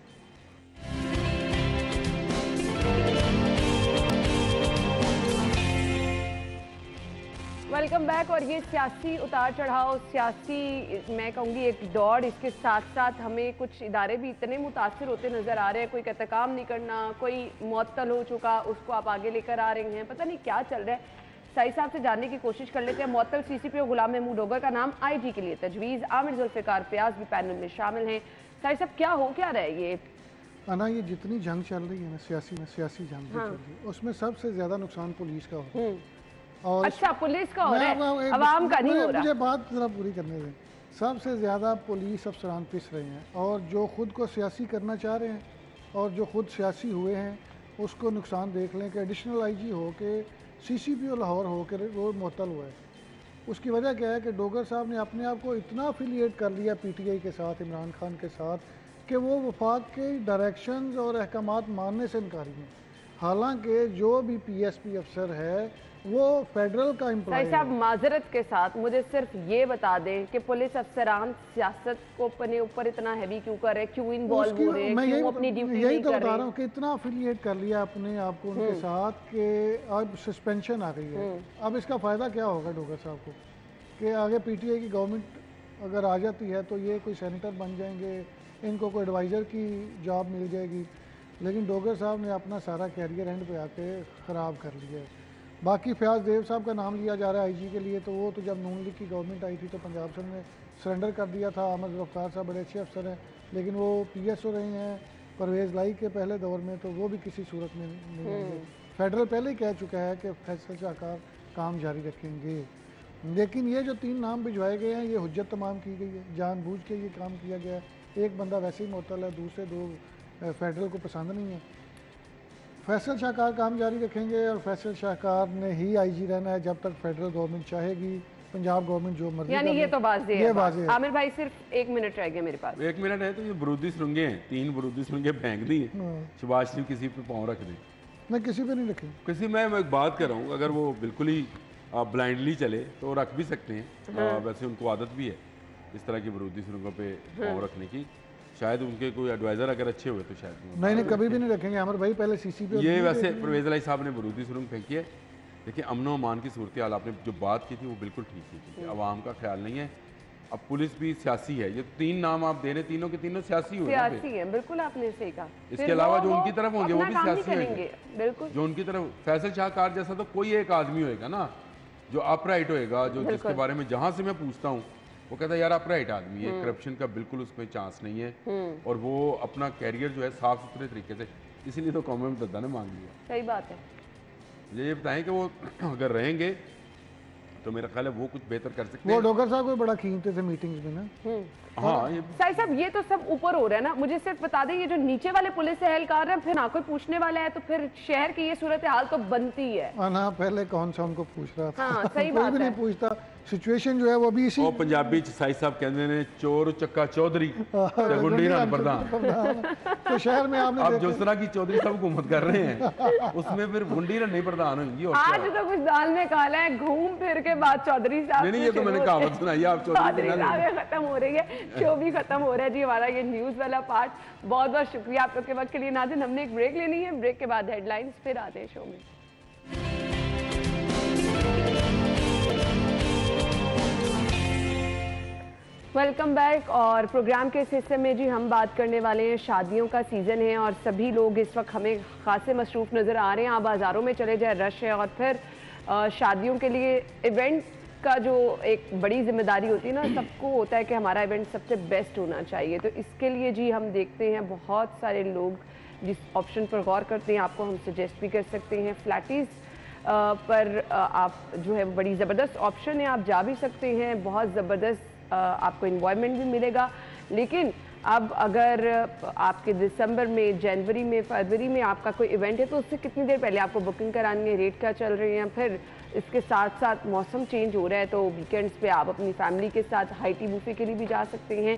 Welcome back. और ये सियासी उतार चढ़ाव, सियासी मैं कहूँगी एक दौड़, इसके साथ साथ हमें कुछ इदारे भी इतने मुतासिर होते नज़र आ रहे हैं। कोई कहता काम नहीं करना, कोई मुअत्तल हो चुका उसको आप आगे लेकर आ रहे हैं, पता नहीं क्या चल रहा है। साई साहब से जानने की कोशिश कर लेते हैं। मुअत्तल CCPO गुलाम महमूद डोगर का नाम IG के लिए तजवीज़। आमिर जुल्फ़िकार फयाज भी पैनल में शामिल हैं। साई साहब क्या हो क्या रहा है ये? अना, ये जितनी जंग चल रही है ना सियासी जंग चल रही है, उसमें सबसे ज़्यादा नुकसान पुलिस का होता है। और अच्छा, पुलिस का हो रहा है, अवाम का नहीं हो रहा। मुझे बात जरा पूरी करने दें। सबसे ज़्यादा पुलिस अफसरान पिस रहे हैं, और जो खुद को सियासी करना चाह रहे हैं और जो खुद सियासी हुए हैं उसको नुकसान देख लें कि एडिशनल IG हो के CCPO लाहौर हो के वो मुअत्तल हुआ है। उसकी वजह क्या है कि डोगर साहब ने अपने आप को इतना अफिलिएट कर लिया PTI के साथ, इमरान खान के साथ, कि वो वफाक के डायरेक्शंस और अहकामात मानने से इनकारी हैं। हालांकि जो भी PSP अफसर है वो फेडरल का एम्प्लॉय है। साहब माजरत के साथ मुझे सिर्फ ये बता दें कि पुलिस अफसरान सियासत को अपने ऊपर इतना हैवी क्यों कर रहे हैं, क्यों इन्वॉल्व हो रहे हैं, क्यों अपनी ड्यूटी यही नहीं तो कर बता रहे रहा हूँ कि इतना अफिलिएट कर लिया अपने आप को उनके साथ कि अब सस्पेंशन आ गई है। अब इसका फ़ायदा क्या होगा डोगर साहब को कि आगे PTI की गवर्नमेंट अगर आ जाती है तो ये कोई सेनेटर बन जाएंगे, इनको कोई एडवाइज़र की जॉब मिल जाएगी। लेकिन डोगर साहब ने अपना सारा कैरियर एंड पे आके ख़राब कर लिया है। बाकी फयाज देव साहब का नाम लिया जा रहा है IG के लिए, तो वो तो जब नून लीग की गवर्नमेंट आई थी तो पंजाब से ने सरेंडर कर दिया था। अहमद ज़फ़्फ़ार साहब बड़े अच्छे अफसर हैं, लेकिन वो PSO रहे हैं परवेज़ लाई के पहले दौर में, तो वो भी किसी सूरत में नहीं होंगे। फेडरल पहले ही कह चुका है कि फैसल शाहकार काम जारी रखेंगे। लेकिन ये जो 3 नाम भिजवाए गए हैं, ये हुज्जत तमाम की गई है, जानबूझ के ये काम किया गया है। एक बंदा वैसे ही मुअत्तल है, दूसरे 2 फेडरल को पसंद नहीं है। फैसल शाहकार काम जारी रखेंगे और फैसल शाहकार ने ही IG रहना है जब तक फेडरल गवर्नमेंट चाहेगी। पंजाब गवर्नमेंट जो मर्जी, यानी ये तो वाज़ेह है। वाज़ेह है। आमिर भाई सिर्फ 1 मिनट रह गया मेरे पास। 1 मिनट है तो ये बरूदी सुरंगें हैं, 3 बरूदी सुरंगें फेंक दी हैं। शहबाज शरीफ किसी पे पाँव रख दें, मैं किसी पे नहीं रखी। किसी मैं एक बात कर रहा हूँ, अगर वो बिल्कुल ही ब्लाइंडली चले तो रख भी सकते हैं। वैसे उनको आदत भी है इस तरह की बरूदी सुरंगों पे पाँव रखने की। शायद उनके कोई एडवाइज़र अगर अच्छे हुए तो शायद नहीं, कभी भी नहीं रखेंगे अमर भाई। पहले CCPO ये वैसे परवेज़ अली साहब ने बरूदी सुरंग फेंकी है। देखिए, अमन व अमान की सूरत हाल आपने जो बात की थी वो बिल्कुल ठीक थी, आवाम का ख्याल नहीं है। अब पुलिस भी सियासी है। ये 3 नाम आप दे रहे, तीनों के तीनों सियासी हुए, सियासी है, बिल्कुल आपने सही कहा। इसके अलावा जो उनकी तरफ होंगे वो भी सियासी होंगे, बिल्कुल। जो उनकी तरफ फैसल शाहकार जैसा तो कोई एक आदमी होएगा ना जो अपराइट होएगा, जो जिसके बारे में जहाँ से मैं पूछता हूँ वो कहता है यार अपराइट आदमी है, करप्शन का बिल्कुल उसमें चांस नहीं है, और वो अपना कैरियर जो है साफ सुथरे तरीके से, इसीलिए तो कौम में दद्दा ने मांग लिया। सही बात है। ये बताएं कि वो अगर रहेंगे तो मेरा ख्याल है वो कुछ बेहतर कर सकते वो हैं। डोगर साहब को बड़ा खींचते थे मीटिंग्स में ना। हाँ, ये साहिब साहब ये तो सब ऊपर हो रहा है ना, मुझे सिर्फ बता दें ये जो नीचे वाले पुलिस एहलकार हैं, फिर ना कोई पूछने वाला है तो फिर शहर की ये सूरत हाल तो बनती है। ना पहले कौन सा उनको पूछ रहा था। हाँ, सही कोई बात भी है। नहीं पूछता। सिचुएशन जो है वो अभी इसी ਉਹ ਪੰਜਾਬੀ ਚ ਸਾਈ ਸਾਹਿਬ ਕਹਿੰਦੇ ਨੇ ਚੋਰ ਚੱਕਾ ਚੌਧਰੀ ਤੇ गुंडी रान प्रधान। तो शहर में आपने अब जिस तरह की चौधरी साहब हुकूमत कर रहे हैं उसमें फिर गुंडी रान नहीं प्रधान होंगी। और आज तो कुछ दाल में काला है, घूम फिर के बाद चौधरी साहब नहीं, ये तो मैंने कहावत सुनाई, आप चौधरी साहब खत्म हो रही है, शो भी खत्म हो रहा है जी हमारा ये न्यूज वाला पार्ट। बहुत बहुत शुक्रिया आप लोग के वक्त के लिए। नाज़रीन, हमने एक ब्रेक लेनी है, ब्रेक के बाद हेडलाइंस, फिर आते हैं शो में। Welcome back. और प्रोग्राम के इस हिस्से में जी हम बात करने वाले हैं, शादियों का सीज़न है और सभी लोग इस वक्त हमें खासे मसरूफ़ नज़र आ रहे हैं। आप बाज़ारों में चले जाए, रश है। और फिर शादियों के लिए इवेंट का जो एक बड़ी जिम्मेदारी होती है ना, सबको होता है कि हमारा इवेंट सबसे बेस्ट होना चाहिए। तो इसके लिए जी हम देखते हैं बहुत सारे लोग जिस ऑप्शन पर गौर करते हैं, आपको हम सजेस्ट भी कर सकते हैं। फ्लैटीज़ पर आप जो है बड़ी ज़बरदस्त ऑप्शन है, आप जा भी सकते हैं, बहुत ज़बरदस्त आपको इन्वॉयमेंट भी मिलेगा। लेकिन अब अगर आपके दिसंबर में, जनवरी में, फरवरी में आपका कोई इवेंट है तो उससे कितनी देर पहले आपको बुकिंग करानी है, रेट क्या चल रहे हैं। फिर इसके साथ साथ मौसम चेंज हो रहा है तो वीकेंड्स पे आप अपनी फैमिली के साथ हाई टी बुफे के लिए भी जा सकते हैं।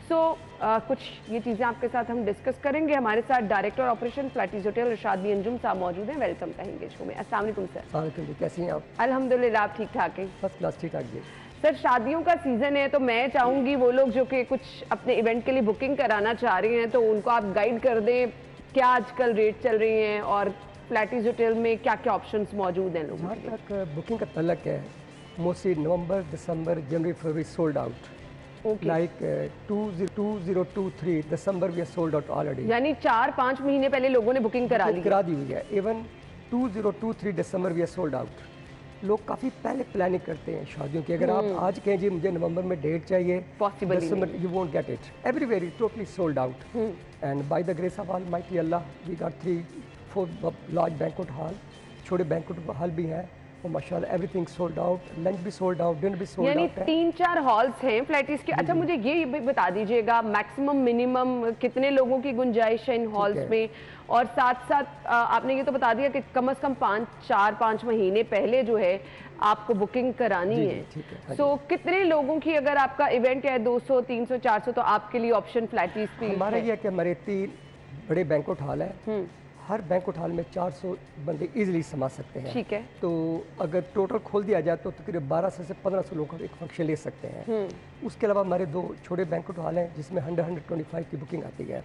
कुछ ये चीज़ें आपके साथ हम डिस्कस करेंगे। हमारे साथ डायरेक्टर ऑपरेशन फ्लैटीज होटल इरशाद बी अंजुम साहब मौजूद हैं। वेलकम कहेंगे शो में। अस्सलाम वालेकुम सर। वालेकुम, कैसी हैं आप? अल्हम्दुलिल्लाह, आप ठीक ठाक हैं? फर्स्ट क्लास, ठीक ठाक जी। सर, शादियों का सीज़न है तो मैं चाहूँगी वो लोग जो कि कुछ अपने इवेंट के लिए बुकिंग कराना चाह रहे हैं तो उनको आप गाइड कर दें, क्या आजकल रेट चल रही हैं और फ्लैटीज होटल में क्या क्या ऑप्शंस मौजूद हैं लोगों जहाँ के लिए? तक बुकिंग का तल्लक है, mostly November, December, January, February sold out. Okay. Like 2023 December we are sold out already. यानी 4-5 महीने पहले लोगों ने बुकिंग करा ली करा दी हुई है। Even 2023 December we are sold out. लोग काफ़ी पहले प्लानिंग करते हैं शादियों की। अगर आप आज कहें जी मुझे नवंबर में डेट चाहिए, Possible ही December, you won't get it. Everywhere is totally sold out. And by the grace of almighty Allah we got 3-4 large banquet hall, छोटे बैंक्वेट हॉल भी हैं और माशाल्लाह एवरीथिंग सोल्ड आउट। लंच भी सोल्ड आउट, डिनर भी sold यानी out है। 3-4 halls हैं फ्लैटीज के। अच्छा, मुझे ये भी बता दीजिएगा मैक्सिमम मिनिमम कितने लोगों की गुंजाइश है इन हॉल्स में, और साथ साथ आपने ये तो बता दिया कि कम से कम 4-5 महीने पहले जो है आपको बुकिंग करानी है। सो कितने लोगों की अगर आपका इवेंट है 200, 300, 400 तो आपके लिए ऑप्शन फ्लैटीज भी हमारा ये है कि हमारे 3 बड़े बैंक्वेट हॉल है। हर बैंक्वेट हॉल में 400 बंदे इजीली समा सकते हैं। ठीक है। तो अगर टोटल खोल दिया जाए तो तकरीबन 1200 से 1500 लोग एक फंक्शन ले सकते हैं। उसके अलावा हमारे 2 छोटे बैंक्वेट हॉल हैं जिसमें 125 की बुकिंग आती है।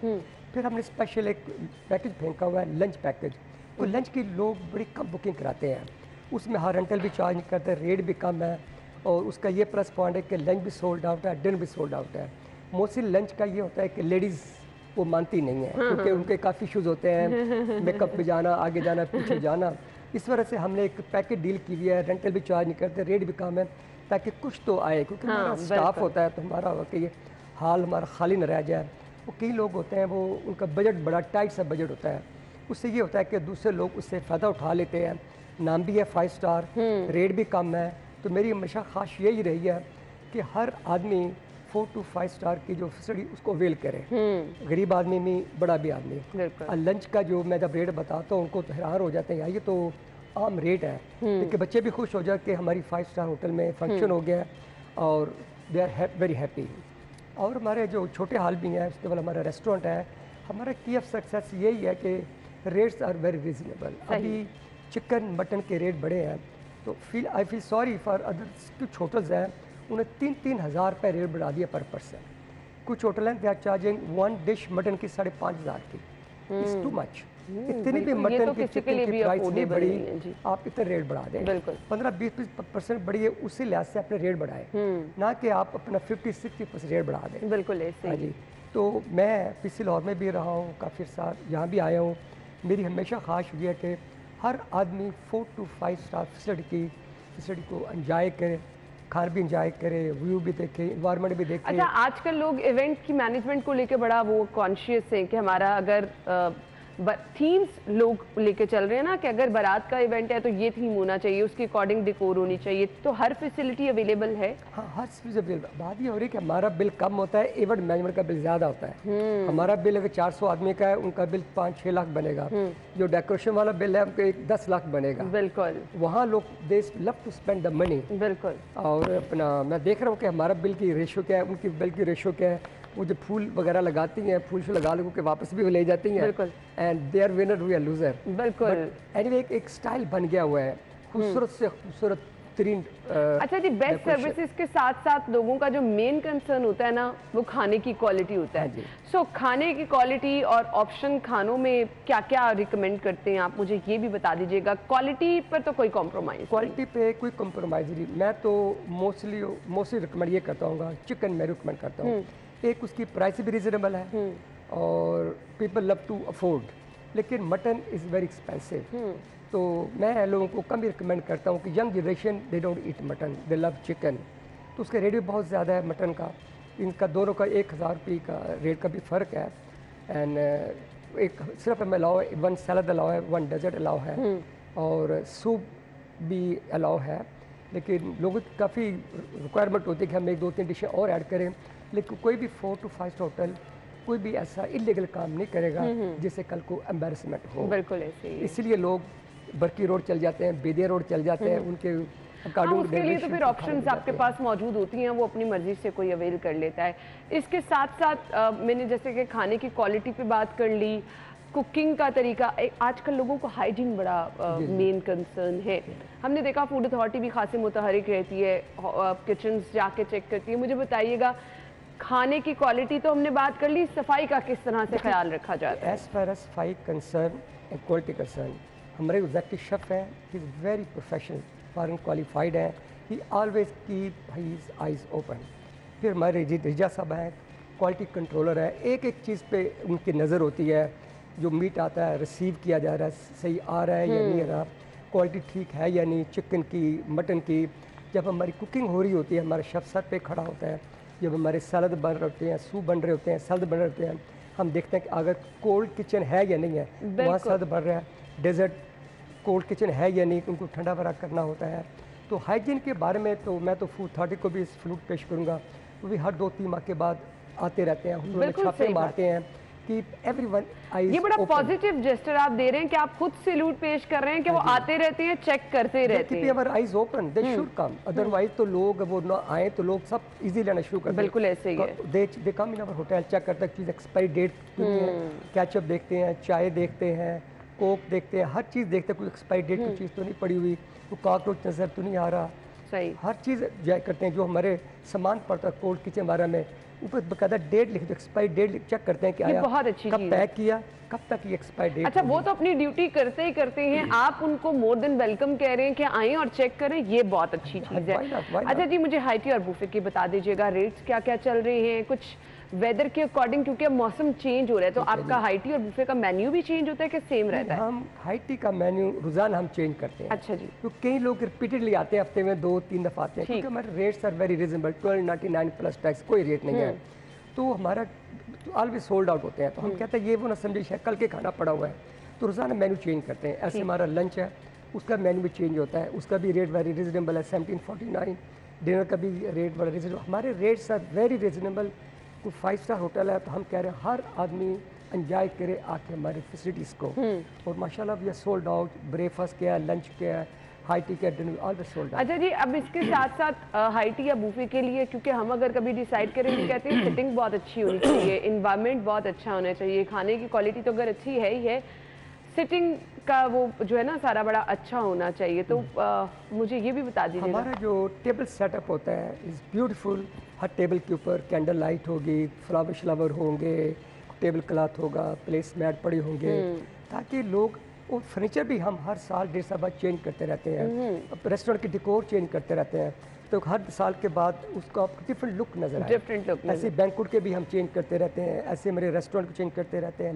फिर हमने स्पेशल एक पैकेज फेंका हुआ है, लंच पैकेज। तो लंच की लोग बड़ी कम बुकिंग कराते हैं, उसमें हर रेंटल भी चार्ज नहीं करते, रेट भी कम है। और उसका ये प्लस पॉइंट है कि लंच भी सोल्ड आउट है, डिनर भी सोल्ड आउट है। मोस्टली लंच का ये होता है कि लेडीज़ वो मानती नहीं है क्योंकि उनके काफ़ी इशूज़ होते हैं, मेकअप पे जाना, आगे जाना, पीछे जाना। इस वजह से हमने एक पैकेज डील की हुई है, रेंटल भी चार्ज नहीं करते, रेट भी कम है, ताकि कुछ तो आए। क्योंकि हमारा स्टाफ होता है तो हमारा होता है कि हाल हमारा खाली न रह जाए। वो कई लोग होते हैं वो उनका बजट बड़ा टाइट सा बजट होता है, उससे ये होता है कि दूसरे लोग उससे फ़ायदा उठा लेते हैं। नाम भी है 5 स्टार, रेट भी कम है। तो मेरी हमेशा ख्वाहिश यही रही है कि हर आदमी 4 to 5 स्टार की जो फैसिलिटी उसको अवेल करे, गरीब आदमी भी, बड़ा भी आदमी। और लंच का जो मैं जब रेट बताता हूँ उनको तो हैरान हो जाते हैं, यार ये तो आम रेट है। लेकिन बच्चे भी खुश हो जाए कि हमारी 5 स्टार होटल में फंक्शन हो गया और दे आर वेरी हैप्पी। और हमारे जो छोटे हॉल भी हैं, उसके बाद हमारा रेस्टोरेंट है। हमारा की ऑफ सक्सेस यही है कि रेट्स आर वेरी रीजनेबल। अभी चिकन मटन के रेट बढ़े हैं तो I feel sorry for other कुछ होटल्स हैं उन्हें 3-3 हज़ार रुपये रेट बढ़ा दिया पर पर्सन। कुछ होटल हैं they are charging 1 dish mutton की 5,500 की। It's too much. इतनी भी मटन की चिकन की प्राइस नहीं बढ़ी, आप इतने रेट बढ़ा दें। 15-20% बढ़ी है, उसी लिहाज से अपने रेट बढ़ाए, ना कि आप अपना 50-60% रेट बढ़ा दें। बिल्कुल ऐसे। हाँ जी। तो मैं पीसी लाहौर में भी रहा हूँ काफ़ी साल, यहाँ भी आया हूँ। मेरी हमेशा ख्वाहिश हुई है कि हर आदमी 4 to 5 स्टार फैसिलिटी को एंजॉय करे, खार भी इंजॉय करे, व्यू भी देखे, इन्वायरमेंट भी देखे। अच्छा, आजकल लोग इवेंट की मैनेजमेंट को लेकर बड़ा वो कॉन्शियस हैं कि हमारा अगर थीम्स लोग लेके चल रहे हैं ना कि अगर बारात का इवेंट है तो ये थीम होना चाहिए, उसके अकॉर्डिंग डिकोर होनी चाहिए, तो हर फैसिलिटी अवेलेबल है। हाँ, हर चीज़ अवेलेबल। बात ये हो रही है कि हमारा बिल कम होता है, इवेंट मैनेजमेंट का बिल ज़्यादा होता है। हमारा बिल अगर 400 आदमी का है, उनका बिल 5-6 लाख बनेगा। जो डेकोरेशन वाला बिल है उनका 10 लाख बनेगा। बिल्कुल, वहाँ लोग they love to spend the money. बिल्कुल। और अपना मैं देख रहा हूँ कि हमारा बिल की रेशो क्या है, उनकी बिल की रेशो क्या है। वो जो फूल वगैरह लगाती हैं, फूल से लगा लोगों के वापस भी वो ले जाती हैं। बिल्कुल। And they are winner, we are loser. बिल्कुल। एनीवे एक स्टाइल बन गया हुआ है, खूबसूरत से खूबसूरत तरीन। अच्छा जी, बेस्ट सर्विसेज के साथ साथ लोगों का जो मेन कंसर्न होता है ना, वो खाने की क्वालिटी होता है। सो खाने की क्वालिटी और ऑप्शन खानों में क्या क्या रिकमेंड करते हैं आप, मुझे ये भी बता दीजिएगा। क्वालिटी पर तो कोई कॉम्प्रोमाइज? क्वालिटी पे कोई कॉम्प्रोमाइज नहीं। मैं तो मोस्टली रिकमेंड ये करता हूँ, चिकन मैं रिकमेंड करता हूँ। एक उसकी प्राइस भी रिजनेबल है और पीपल लव टू अफोर्ड, लेकिन मटन इज़ वेरी एक्सपेंसिव। तो मैं लोगों को कम ही रिकमेंड करता हूँ कि young generation they don't eat mutton, they love chicken. तो उसका रेट भी बहुत ज़्यादा है मटन का। इनका दोनों का 1000 रुपये का रेट का भी फ़र्क है। एंड एक सिर्फ में अलाउ है, 1 सैलड अलाउ है, 1 डेजर्ट अलाउ है और सूप भी अलाउ है। लेकिन लोगों की काफ़ी रिक्वायरमेंट होती है कि हम 1-2-3 डिशें और ऐड करें, लेकिन कोई भी 4 to 5 स्टार होटल कोई भी ऐसा इलीगल काम नहीं करेगा जिससे कल को एम्बेरसमेंट हो। बिल्कुल ऐसे ही। इसलिए लोग बरकी रोड चल जाते हैं, बेदिया रोड चल जाते हैं, उनके उसके लिए तो फिर ऑप्शंस आपके पास मौजूद होती हैं, वो अपनी मर्जी से कोई अवेल कर लेता है। इसके साथ साथ मैंने जैसे कि खाने की क्वालिटी पे बात कर ली, कुकिंग का तरीका, आजकल लोगों को हाइजीन बड़ा मेन कंसर्न है। हमने देखा फूड अथॉरिटी भी खासी मुतहरिक रहती है, किचन जाके चेक करती है। मुझे बताइएगा, खाने की क्वालिटी तो हमने बात कर ली, सफाई का किस तरह से ख्याल रखा जाता है? एज फार एज सफाई कंसर्न एंड क्वालिटी कंसर्न, हमारे एग्जेक्टिव शेफ हैं, he is very professional, foreign qualified हैं, he always keep his eyes open. फिर हमारे रिजा साहब हैं, क्वालिटी कंट्रोलर है, एक एक चीज़ पे उनकी नज़र होती है। जो मीट आता है रिसीव किया जा रहा है, सही आ रहा है या नहीं आ रहा, क्वालिटी ठीक है या नहीं, चिकन की, मटन की। जब हमारी कुकिंग हो रही होती है, हमारा शेफ सर पे खड़ा होता है, जब हमारे सलाद बन रहे होते हैं, सूप बन रहे होते हैं, सलाद बन रहे होते हैं, हम देखते हैं कि अगर कोल्ड किचन है या नहीं है, वहाँ सलाद बन रहा है, डेजर्ट कोल्ड किचन है या नहीं, उनको ठंडा वरा करना होता है। तो हाइजीन के बारे में तो मैं तो फूड अथॉरिटी को भी इस फ्लूट पेश करूँगा, वो भी हर 2-3 माह के बाद आते रहते हैं, हम छापे मारते हैं कि एवरीवन ये बड़ा पॉजिटिव जेस्चर आप दे रहे हैं कि आप खुद सैल्यूट पेश कर रहे हैं कि वो आते रहते हैं, चेक करते रहते हैं। हमारे eyes open, they should come, otherwise तो लोग वो ना आए तो लोग सब इजी लेना शुरू कर दें। बिल्कुल ऐसे ही है। दे कम इन आवर होटल, चेक करते हैं चीज़ एक्सपायरी डेट तो नहीं है, केचप देखते हैं, चाय देखते हैं, कोक देखते हैं, हर चीज़ देखते हैं कोई एक्सपायरी डेट की चीज़ तो नहीं पड़ी हुई, कोई कॉकरोच नज़र तो नहीं आ रहा। सही, हर चीज़ चेक करते हैं। जो हमारे सामान पड़ता है कोल्ड किचन वाला में, ऊपर बकायदा डेट लिख दो, एक्सपायरी डेट चेक करते हैं कि आया, बहुत अच्छी कब पैक किया, कब तक ये एक्सपायरी डेट। अच्छा, वो तो अपनी ड्यूटी करते ही करते हैं, आप उनको मोर देन वेलकम कह रहे हैं कि आएं और चेक करें, ये बहुत अच्छी चीज़ है। अच्छा जी, मुझे हाईटी और बुफे की बता दीजिएगा, रेट्स क्या क्या चल रहे हैं, कुछ वेदर के अकॉर्डिंग, क्योंकि अब मौसम चेंज हो रहा है, तो आपका हाईटी और बुफे का मेन्यू भी चेंज होता है कि सेम रहता है? हम हाईटी का मेन्यू रोजाना हम चेंज करते हैं। अच्छा जी। तो कई लोग रिपीटेडली आते हैं, हफ्ते में 2-3 दफ़ा आते हैं, क्योंकि हमारे rates are very reasonable, 1299 plus tax, कोई रेट नहीं है। तो हमारा ऑलवेज सोल्ड आउट होते हैं। तो हम कहते हैं ये वो ना समझिए है, कल के खाना पड़ा हुआ है, तो रोज़ाना मेन्यू चेंज करते हैं। ऐसे हमारा लंच है, उसका मेन्यू भी चेंज होता है, उसका भी रेट वेरी रिजनेबल है, 1749। डिनर का भी रेट बड़ा रिजनेबल, हमारे रेट्स आर वेरी रिजनेबल। कोई 5 स्टार होटल है तो हम कह रहे हैं हर आदमी एंजॉय करे आके हमारे फैसिलिटीज़ को। और माशाल्लाह we are sold out, breakfast क्या है, लंच क्या है, हाई टी क्या, डिनर ऑलवेज सोल्ड आउट। अच्छा जी, अब इसके साथ साथ हाई टी या बूफे के लिए, क्योंकि हम अगर कभी डिसाइड करें तो कहते हैं सिटिंग बहुत अच्छी होनी चाहिए, इन्वायरमेंट बहुत अच्छा होना चाहिए, खाने की क्वालिटी तो अगर अच्छी है ही है, सिटिंग का वो जो है ना सारा बड़ा अच्छा होना चाहिए। तो मुझे ये भी बता दीजिए, हमारा जो टेबल सेटअप होता है इज़ ब्यूटीफुल। हर टेबल के ऊपर कैंडल लाइट होगी, फ्लावर श्लावर होंगे, टेबल क्लॉथ होगा, प्लेस मैट पड़े होंगे, ताकि लोग, और फर्नीचर भी हम हर साल 1.5 साल बाद चेंज करते रहते हैं। रेस्टोरेंट की डिकोर चेंज करते रहते हैं, तो हर साल के बाद उसका डिफरेंट लुक नजर आए, डिफरेंट लुक। ऐसे बैंकुट के भी हम चेंज करते रहते हैं, ऐसे हमारे रेस्टोरेंट को चेंज करते रहते हैं।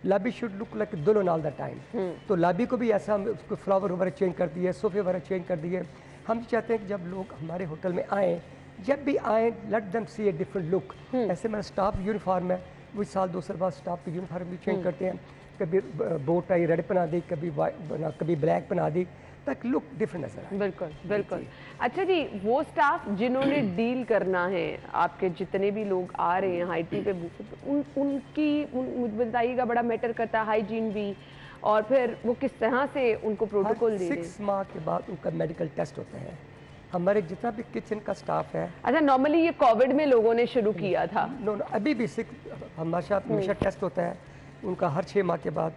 लॉबी शुड लुक लाइक दुल्हन ऑल द टाइम। तो लॉबी को भी ऐसा हम उसको फ्लावर वगैरह चेंज कर दिए, सोफे वगैरह चेंज कर दिए। हम चाहते हैं कि जब लोग हमारे होटल में आएँ, जब भी आए, let them see a different look. ऐसे मेरा स्टाफ यूनिफॉर्म है, वो साल 2 साल बाद स्टाफ की यूनिफॉर्म भी चेंज करते हैं, कभी बो टाई रेड बना दी, कभी ब्लैक बना दी, ताकि लुक डिफरेंट नजर आए। बिल्कुल बिल्कुल। अच्छा जी, वो स्टाफ जिन्होंने डील करना है, आपके जितने भी लोग आ रहे हैं हाई टी पे, मुझे बताइएगा, बड़ा मैटर करता है हाइजीन भी, और फिर वो किस तरह से उनको प्रोटोकॉल दे रहे हैं? 6 माह के बाद उनका मेडिकल टेस्ट होता है। हमारे जितना भी किचन का स्टाफ है, अच्छा, नॉर्मली ये कोविड में लोगों ने शुरू किया था। नो अभी भी हमारे हमेशा टेस्ट होता है उनका। हर 6 माह के बाद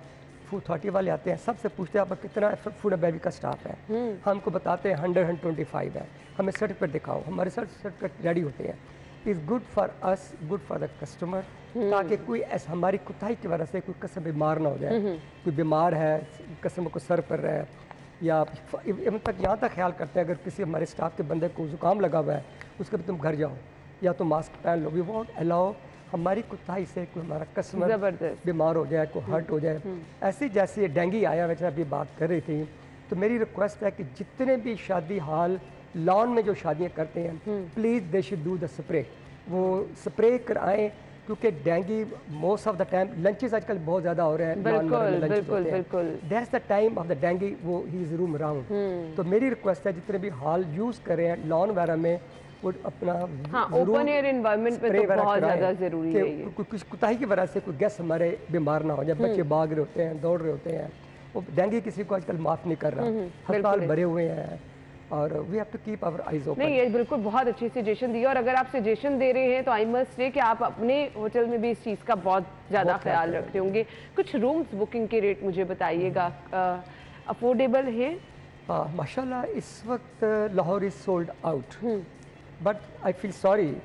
फूड अथॉरिटी वाले आते हैं, सबसे पूछते हैं आपका कितना फूड एंड बेवरेज का स्टाफ है। हमको बताते हैं 125 है, हमें सर्टिफिकेट दिखाओ, हमारे सर्टिफिकेट रेडी होते हैं। Is good for us, good for the customer, ताकि कोई ऐसा हमारी कुताही की वजह से कोई कस्टमर बीमार ना हो जाए। कोई बीमार है, कस्टमर को सर पर रहा है, या इवन तक यहाँ तक ख्याल करते हैं अगर किसी हमारे स्टाफ के बंदे को जुकाम लगा हुआ है, उसके भी तुम घर जाओ या तो मास्क पहन लो। वी वॉन्ट अलाउ हमारी कुताही से कोई हमारा कस्टमर बीमार हो जाए, कोई हर्ट हो जाए। ऐसी जैसे डेंगू आया, वैसे अभी बात कर रही थी, तो मेरी रिक्वेस्ट है कि जितने भी शादी हाल लॉन में जो शादियां करते हैं, please they should do the spray. वो स्प्रे कराएं, क्योंकि dengue most of the time lunches आजकल बहुत ज़्यादा हो रहे हैं। बिल्कुल बिल्कुल बिल्कुल। That's the time of the dengue, वो ही इज रूम अराउंड। तो मेरी रिक्वेस्ट है जितने भी हाल यूज़ कर रहे हैं लॉन वगैरह में, वो अपना ओपन एयर एनवायरनमेंट पे तो बहुत ज़्यादा ज़रूरी है ये। कुछ कुताही की वजह से कोई गेस्ट हमारे बीमार ना हो जाए। बच्चे भाग रहे होते हैं, दौड़ रहे होते हैं, वो डेंगू किसी को आजकल माफ़ नहीं कर रहा। अस्पताल भरे हुए हैं और we have to keep our eyes open. नहीं, ये बिल्कुल बहुत अच्छी सजेशन दी है, और अगर आप सजेशन दे रहे हैं तो आई मस्ट से कि आप अपने होटल में भी इस चीज़ का बहुत ज़्यादा ख्याल रख रहे होंगे। कुछ रूम्स बुकिंग के रेट मुझे बताइएगा, अफोर्डेबल हैं? हाँ माशाल्लाह, इस वक्त Lahore is sold out, but I feel sorry,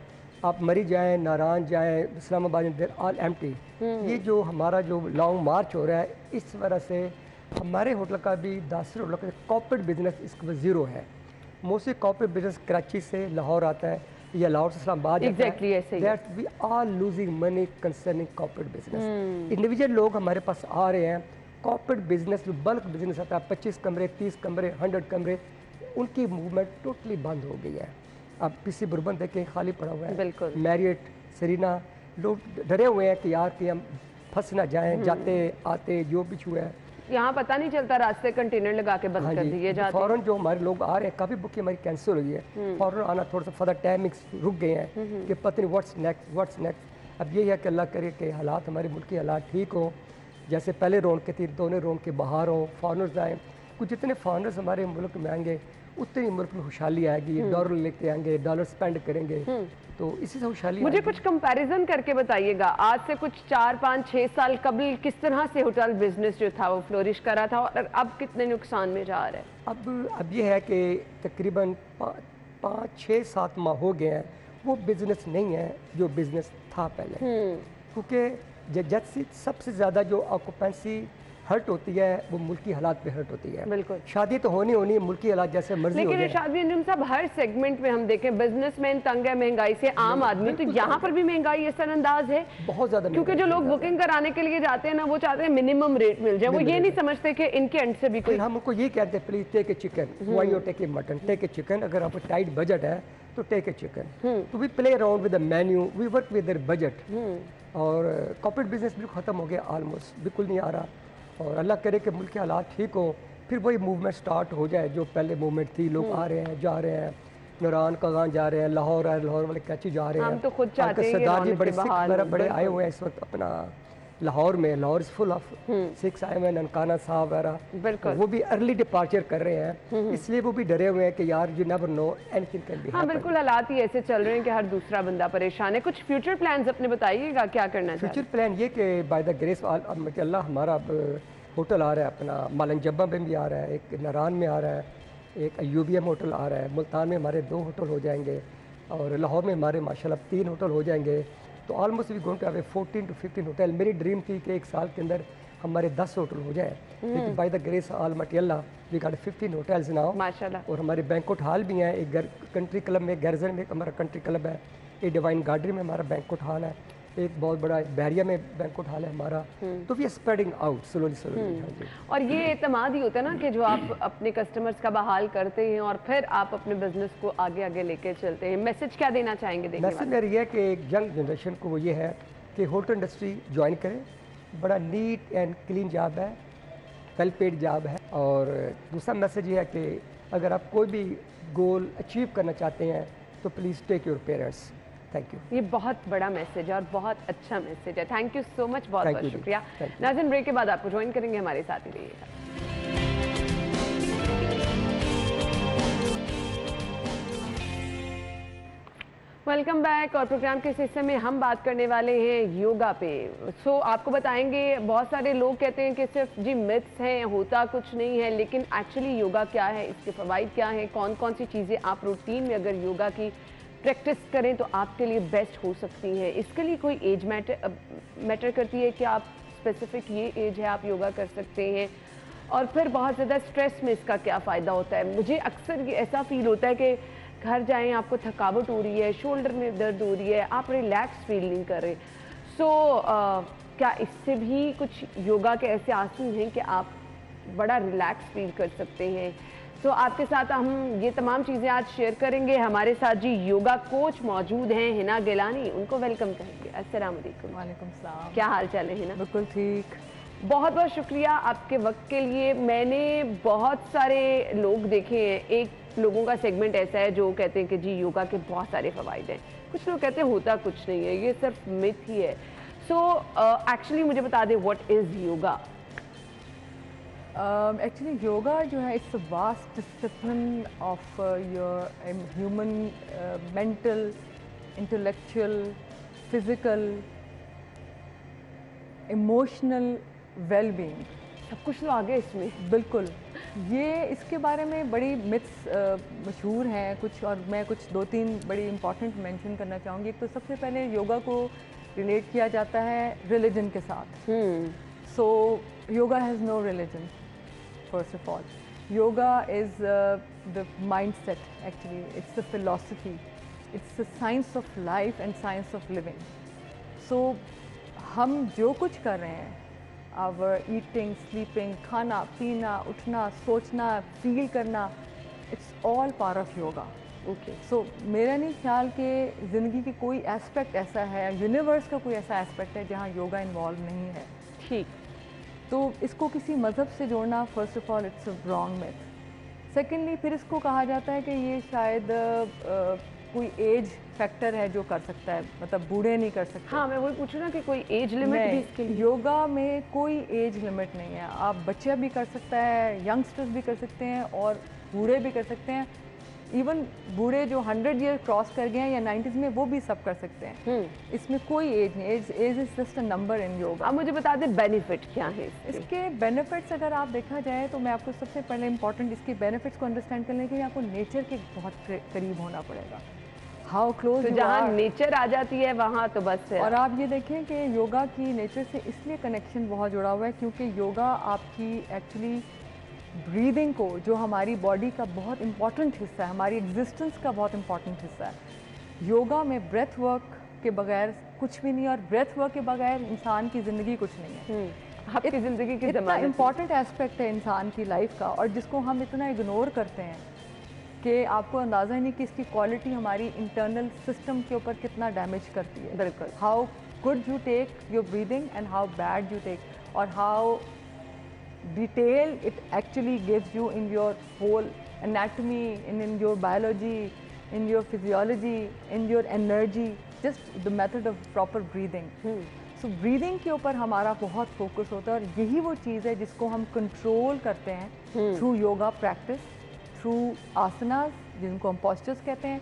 आप मरी जाएं, नारायण जाएं, इस्लामाबाद, देर ऑल एम्प्टी। ये जो हमारा जो लॉन्ग मार्च हो रहा है, इस वजह से हमारे होटल का भी, दासर होटल का कॉर्पोरेट बिजनेस इसका ज़ीरो है। मोस्टली कॉर्पोरेट बिजनेस कराची से लाहौर आता है या लाहौर से इस्लामाबाद। एग्जैक्टली ऐसे ही। That we are losing money concerning corporate business. Individual लोग हमारे पास आ रहे हैं, कॉर्पोरेट बिजनेस जो बल्क बिजनेस आता है, 25 कमरे, 30 कमरे, 100 कमरे, उनकी मूवमेंट टोटली बंद हो गई है। अब पीसी बुर्बन देखें खाली पड़ा हुआ है, बिल्कुल। मैरियट, सरीना, लोग डरे हुए हैं कि यार कि हम फंस ना जाएं, जाते आते जो भी हुआ है। यहाँ पता नहीं चलता, रास्ते कंटेनर लगा के बंद कर दिए जाते हैं। फौरन जो हमारे लोग आ रहे हैं, काफ़ी बुकिंग हमारी कैंसिल हुई है, फौरन आना थोड़ा सा फर्दर टाइमिंग्स रुक गए हैं कि पता नहीं व्हाट्स नेक्स्ट। अब ये है कि अल्लाह करे कि हालात, हमारे मुल्क के हालात ठीक हो, जैसे पहले रौनक थी, दोनों रौनक के बाहर हो, फॉरनर्स आए। कुछ जितने फॉरनर्स हमारे मुल्क में आएंगे, उतनी मुल्क में खुशहाली आएगी, डॉलर लेके आएंगे, डॉलर स्पेंड करेंगे, तो इसी से खुशहाली। मुझे कुछ कंपैरिजन करके बताइएगा, आज से कुछ 4, 5, 6 साल कबल किस तरह से होटल बिजनेस जो था वो फ्लोरिश कर रहा था, और अब कितने नुकसान में जा रहा है? अब ये है कि तकरीबन 5, 6, 7 माह हो गए हैं, वो बिजनेस नहीं है जो बिजनेस था पहले। क्योंकि जैसे सबसे ज़्यादा जो ऑक्यूपेंसी हर्ट होती है वो मुल्की हालात पे हर्ट होती है। बिल्कुल। शादी तो होनी होनी है, मुल्की हालात जैसे मर्जी हो जाए। लेकिन इरशाद बिन साहब, हर सेगमेंट में हम देखें बिजनेसमैन तंग है महंगाई से, आम आदमी, तो यहाँ पर भी महंगाई असर अंदाज है बहुत ज़्यादा। क्योंकि जो लोग बुकिंग कराने के लिए जाते हैं ना, वो चाहते हैं मिनिमम रेट मिल जाए, वो ये नहीं समझते कि इनके एंड से भी कोई। हम उनको ये कहते हैं please take a chicken, why you take a mutton, take a chicken. अगर आपको टाइट बजट है तो टेक ए चिकन। तो we play around with the menu, we work with their budget. और कॉर्पोरेट बिजनेस बिल्कुल ख़त्म हो गया, ऑलमोस्ट बिल्कुल नहीं आ रहा। और अल्लाह करे कि मुल्क के हालात ठीक हो, फिर वही मूवमेंट स्टार्ट हो जाए जो पहले मूवमेंट थी। लोग आ रहे हैं, जा रहे हैं, नौरान कगान जा रहे हैं, लाहौर आए, लाहौर वाले कराची जा रहे हैं। हम तो खुद चाहते हैं सरदार जी बड़े सिख वगैरह बड़े आए हुए हैं इस वक्त अपना लाहौर में। Lahore is full of Sikhs आए हुए हैं, ननकाना साहब वगैरह, वो भी अर्ली डिपार्चर कर रहे हैं, इसलिए वो भी डरे हुए हैं कि यार you never know anything can be. हाँ बिल्कुल, हालात ही ऐसे चल रहे हैं कि हर दूसरा बंदा परेशान है। कुछ फ्यूचर प्लान्स अपने बताइएगा, क्या करना चाहिए? फ्यूचर प्लान ये कि बाय द ग्रेस अल्लाह हमारा होटल आ रहा है, अपना मालंजब्बा में भी आ रहा है, एक नारान में आ रहा है, एक अयूबियम होटल आ रहा है, मुल्तान में हमारे 2 होटल हो जाएंगे, और लाहौर में हमारे माशाल्लाह 3 होटल हो जाएंगे। तो almost we going to have 14 to 15 hotel. मेरी ड्रीम थी कि 1 साल के अंदर हमारे 10 होटल हो जाए, लेकिन by the grace almighty Allah we got 15 hotels now माशाल्लाह। और हमारे बैंक्वेट हॉल भी हैं, एक कंट्री क्लब में, गर्जन में एक हमारा कंट्री क्लब है, एक डिवाइन गार्डन में हमारा बैंक्वेट हॉल है, एक बहुत बड़ा बैरिया में बैंक्वेट हॉल है हमारा। तो we are spreading out slowly. और ये एतमाद ही होता है ना कि जो आप अपने कस्टमर्स का बहाल करते हैं और फिर आप अपने बिजनेस को आगे आगे लेके चलते हैं। मैसेज क्या देना चाहेंगे? मैसेज मेरा ये है कि एक यंग जनरेशन को वो ये है कि होटल इंडस्ट्री ज्वाइन करें, बड़ा नीट एंड क्लीन जॉब है, वेल पेड जॉब है। और दूसरा मैसेज ये है कि अगर आप कोई भी गोल अचीव करना चाहते हैं तो please take your parents. Thank you. ये बहुत बड़ा मैसेज है और बहुत अच्छा मैसेज है। थैंक यू सो मच, बहुत Thank बहुत you, शुक्रिया। thank you। नाज़रीन, ब्रेक के बाद आपको ज्वाइन करेंगे, हमारे साथ ही रहिएगा। Welcome back. और प्रोग्राम के इस हिस्से में हम बात करने वाले हैं योगा पे। आपको बताएंगे, बहुत सारे लोग कहते हैं कि सिर्फ जी मिथ्स हैं, होता कुछ नहीं है, लेकिन एक्चुअली योगा क्या है, इसके फ़वाइद क्या हैं, कौन कौन सी चीज़ें आप रूटीन में अगर योगा की प्रैक्टिस करें तो आपके लिए बेस्ट हो सकती हैं। इसके लिए कोई एज मैटर करती है कि आप स्पेसिफिक ये एज है आप योगा कर सकते हैं, और फिर बहुत ज़्यादा स्ट्रेस में इसका क्या फ़ायदा होता है। मुझे अक्सर ये ऐसा फील होता है कि घर जाएं, आपको थकावट हो रही है, शोल्डर में दर्द हो रही है, आप रिलैक्स फील नहीं कर रहे। क्या इससे भी कुछ योगा के ऐसे आसन हैं कि आप बड़ा रिलैक्स फील कर सकते हैं? आपके साथ हम ये तमाम चीज़ें आज शेयर करेंगे। हमारे साथ जी योगा कोच मौजूद हैं, हिना गिलानी, उनको वेलकम कहेंगे। अस्सलाम वालेकुम। वालेकुम सलाम। क्या हाल चाल है हिना? बिल्कुल ठीक। बहुत बहुत शुक्रिया आपके वक्त के लिए। मैंने बहुत सारे लोग देखे हैं, एक लोगों का सेगमेंट ऐसा है जो कहते हैं कि जी योगा के बहुत सारे फ़वाइद हैं, कुछ लोग कहते हैं होता कुछ नहीं है, ये सिर्फ मिथ ही है। एक्चुअली मुझे बता दें, what is yoga? Actually yoga जो है, it's a vast discipline of your human mental, intellectual, physical, emotional wellbeing, सब कुछ तो आ गया इसमें। बिल्कुल। ये इसके बारे में बड़ी मिथ्स मशहूर हैं कुछ, और मैं कुछ 2-3 बड़ी इंपॉर्टेंट मेंशन करना चाहूँगी। तो सबसे पहले योगा को रिलेट किया जाता है रिलीजन के साथ। So yoga has no religion first of all. Yoga is the mind set, actually it's the philosophy, it's the science of life and science of living. So हम जो कुछ कर रहे हैं, आवर ईटिंग, स्लीपिंग, खाना पीना, उठना, सोचना, फील करना, it's all part of yoga. Okay. So मेरा नहीं ख्याल कि ज़िंदगी की कोई एस्पेक्ट ऐसा है, यूनिवर्स का कोई ऐसा एस्पेक्ट है जहाँ योगा इन्वॉल्व नहीं है। ठीक। तो इसको किसी मज़हब से जोड़ना, first of all it's a wrong myth. Secondly, फिर इसको कहा जाता है कि ये शायद कोई एज फैक्टर है जो कर सकता है, मतलब बूढ़े नहीं कर सकते। हाँ, मैं वही पूछूँ ना कि कोई एज लिमिट भी इसके लिए? योगा में कोई एज लिमिट नहीं है। आप बच्चा भी कर सकता है, यंगस्टर्स भी कर सकते हैं, और बूढ़े भी कर सकते हैं। इवन बूढ़े जो 100 ईयर क्रॉस कर गए हैं या 90s में, वो भी सब कर सकते हैं। इसमें कोई एज नहीं, age is just a number in yoga. आप मुझे बता दें बेनिफिट क्या है इसके बेनिफिट्स अगर आप देखा जाए तो मैं आपको सबसे पहले इंपॉर्टेंट इसके बेनिफिट्स को अंडरस्टैंड करने के लिए आपको नेचर के बहुत करीब होना पड़ेगा। हाउ क्लोज, तो जहाँ नेचर आ जाती है वहाँ तो बस है। और आप ये देखें कि योगा की नेचर से इसलिए कनेक्शन बहुत जुड़ा हुआ है क्योंकि योगा आपकी एक्चुअली ब्रीदिंग को, जो हमारी बॉडी का बहुत इंपॉर्टेंट हिस्सा है, हमारी एग्जिस्टेंस का बहुत इंपॉर्टेंट हिस्सा है, योगा में ब्रेथ वर्क के बगैर कुछ भी नहीं, और ब्रेथ वर्क के बगैर इंसान की ज़िंदगी कुछ नहीं है। आपकी ज़िंदगी की इतना इम्पॉर्टेंट एस्पेक्ट है इंसान की लाइफ का, और जिसको हम इतना इग्नोर करते हैं कि आपको अंदाज़ा ही नहीं कि इसकी क्वालिटी हमारी इंटरनल सिस्टम के ऊपर कितना डैमेज करती है। बिल्कुल। How good you take your breathing and how bad you take, और how detail it actually gives you in your whole anatomy, in your biology, in your physiology, in your energy, just the method of proper breathing. So breathing के ऊपर हमारा बहुत focus होता है, और यही वो चीज़ है जिसको हम कंट्रोल करते हैं थ्रू योगा प्रैक्टिस, थ्रू आसनास जिनको हम postures कहते हैं,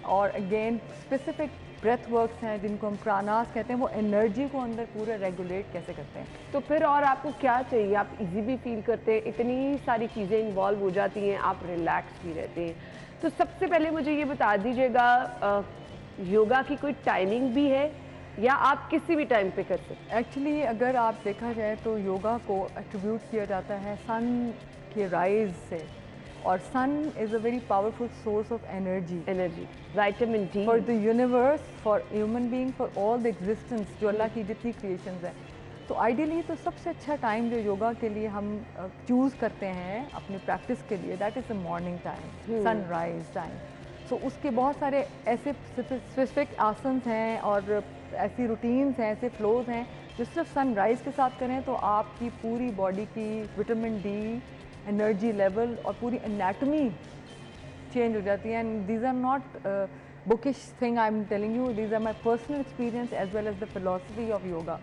और अगेन स्पेसिफिक ब्रेथ वर्क्स हैं जिनको हम प्राणास कहते हैं, वो एनर्जी को अंदर पूरे रेगुलेट कैसे करते हैं। तो फिर और आपको क्या चाहिए? आप इजी भी फील करते हैं, इतनी सारी चीज़ें इन्वॉल्व हो जाती हैं, आप रिलैक्स भी रहते हैं। तो सबसे पहले मुझे ये बता दीजिएगा, योगा की कोई टाइमिंग भी है या आप किसी भी टाइम पे कर सकते हैं? एक्चुअली अगर आप देखा जाए तो योगा को एट्रीब्यूट किया जाता है सन के राइज से, और sun is a very powerful source of energy, vitamin D for the universe, for human being, for all the existence, जो अल्लाह की जितनी क्रिएशंस हैं। तो आइडियली तो सबसे अच्छा टाइम जो योगा के लिए हम चूज़ करते हैं अपनी प्रैक्टिस के लिए, that is the morning time, sunrise time. So उसके बहुत सारे ऐसे स्पेसिफिक आसन्स हैं और ऐसी रूटीन्स हैं, ऐसे फ्लोज हैं जो सिर्फ सनराइज़ के साथ करें तो आपकी पूरी बॉडी की विटामिन डी, एनर्जी लेवल और पूरी एनाटमी चेंज हो जाती है. And these are not bookish thing I'm telling you, these are my personal experience as well as the philosophy of yoga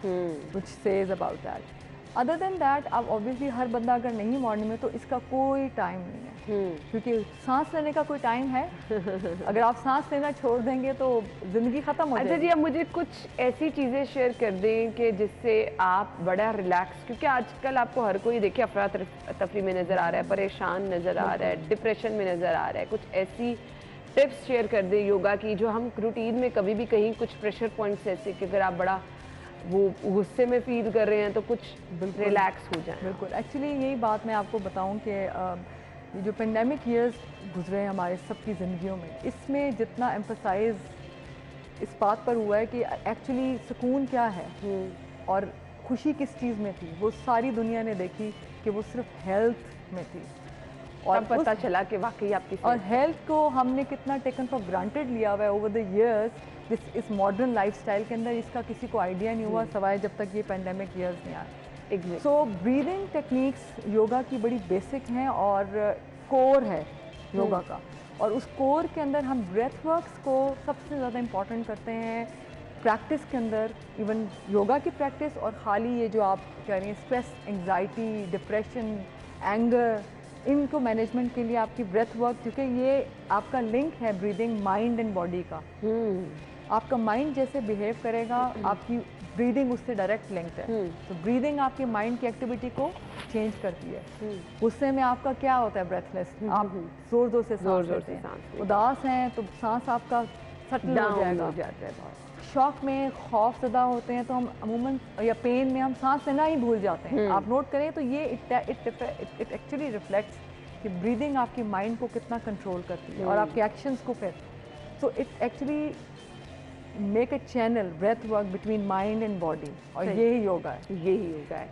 which says about that. Other than that, अब obviously हर बंदा अगर नहीं morning में तो इसका कोई टाइम नहीं है क्योंकि सांस लेने का कोई टाइम है. अगर आप सांस लेना छोड़ देंगे तो ज़िंदगी ख़त्म हो जाएगी. अच्छा जी, अब मुझे कुछ ऐसी चीज़ें शेयर कर दें कि जिससे आप बड़ा रिलैक्स, क्योंकि आजकल आपको हर कोई देखिए अफरा तफरी में नज़र आ रहा है, परेशान नज़र आ रहा है, डिप्रेशन में नज़र आ रहा है. कुछ ऐसी टिप्स शेयर कर दें योगा की जो हम रूटीन में कभी भी कहीं कुछ प्रेशर पॉइंट्स ऐसे कि अगर आप बड़ा वो गुस्से में फील कर रहे हैं तो कुछ रिलैक्स हो जाए. बिल्कुल. एक्चुअली यही बात मैं आपको बताऊं कि ये जो पेंडेमिक ईयर्स गुजरे हैं हमारे सबकी ज़िंदगियों में, इसमें जितना एम्फसाइज इस बात पर हुआ है कि एक्चुअली सुकून क्या है और खुशी किस चीज़ में थी, वो सारी दुनिया ने देखी कि वो सिर्फ हेल्थ में थी. और पता चला कि वाकई आपकी और हेल्थ को हमने कितना टेकन फॉर ग्रांटेड लिया हुआ है ओवर द इयर्स. इस मॉडर्न लाइफस्टाइल के अंदर इसका किसी को आइडिया नहीं हुआ सवाए जब तक ये पेंडेमिक ईयर्स नहीं आए. सो ब्रीदिंग टेक्निक्स योगा की बड़ी बेसिक हैं और कोर है योगा का. और उस कोर के अंदर हम ब्रेथ वर्क्स को सबसे ज़्यादा इम्पॉर्टेंट करते हैं प्रैक्टिस के अंदर. इवन योगा की प्रैक्टिस और खाली ये जो आप कह रही हैं स्ट्रेस, एंग्जाइटी, डिप्रेशन, एंगर, इनको मैनेजमेंट के लिए आपकी ब्रेथ वर्क, क्योंकि ये आपका लिंक है ब्रीदिंग माइंड एंड बॉडी का. आपका माइंड जैसे बिहेव करेगा आपकी ब्रीदिंग उससे डायरेक्ट लिंक्ड है. तो ब्रीदिंग आपके माइंड की एक्टिविटी को चेंज करती है. गुस्से में आपका क्या होता है ब्रेथलेस, आप जोर जोर से सांस लेते हैं. उदास हैं तो सांस आपका सटल हो जाता है. शॉक में खौफ ज़्यादा होते हैं तो हम अमूमन या पेन में हम सांस लेना ही भूल जाते हैं. आप नोट करें तो ये इट एक्चुअली रिफ्लेक्ट्स कि ब्रीदिंग आपके माइंड को कितना कंट्रोल करती है और आपके एक्शंस को फिर. So it actually make a channel breath work between mind and body और यही योगा है. यही योगा है.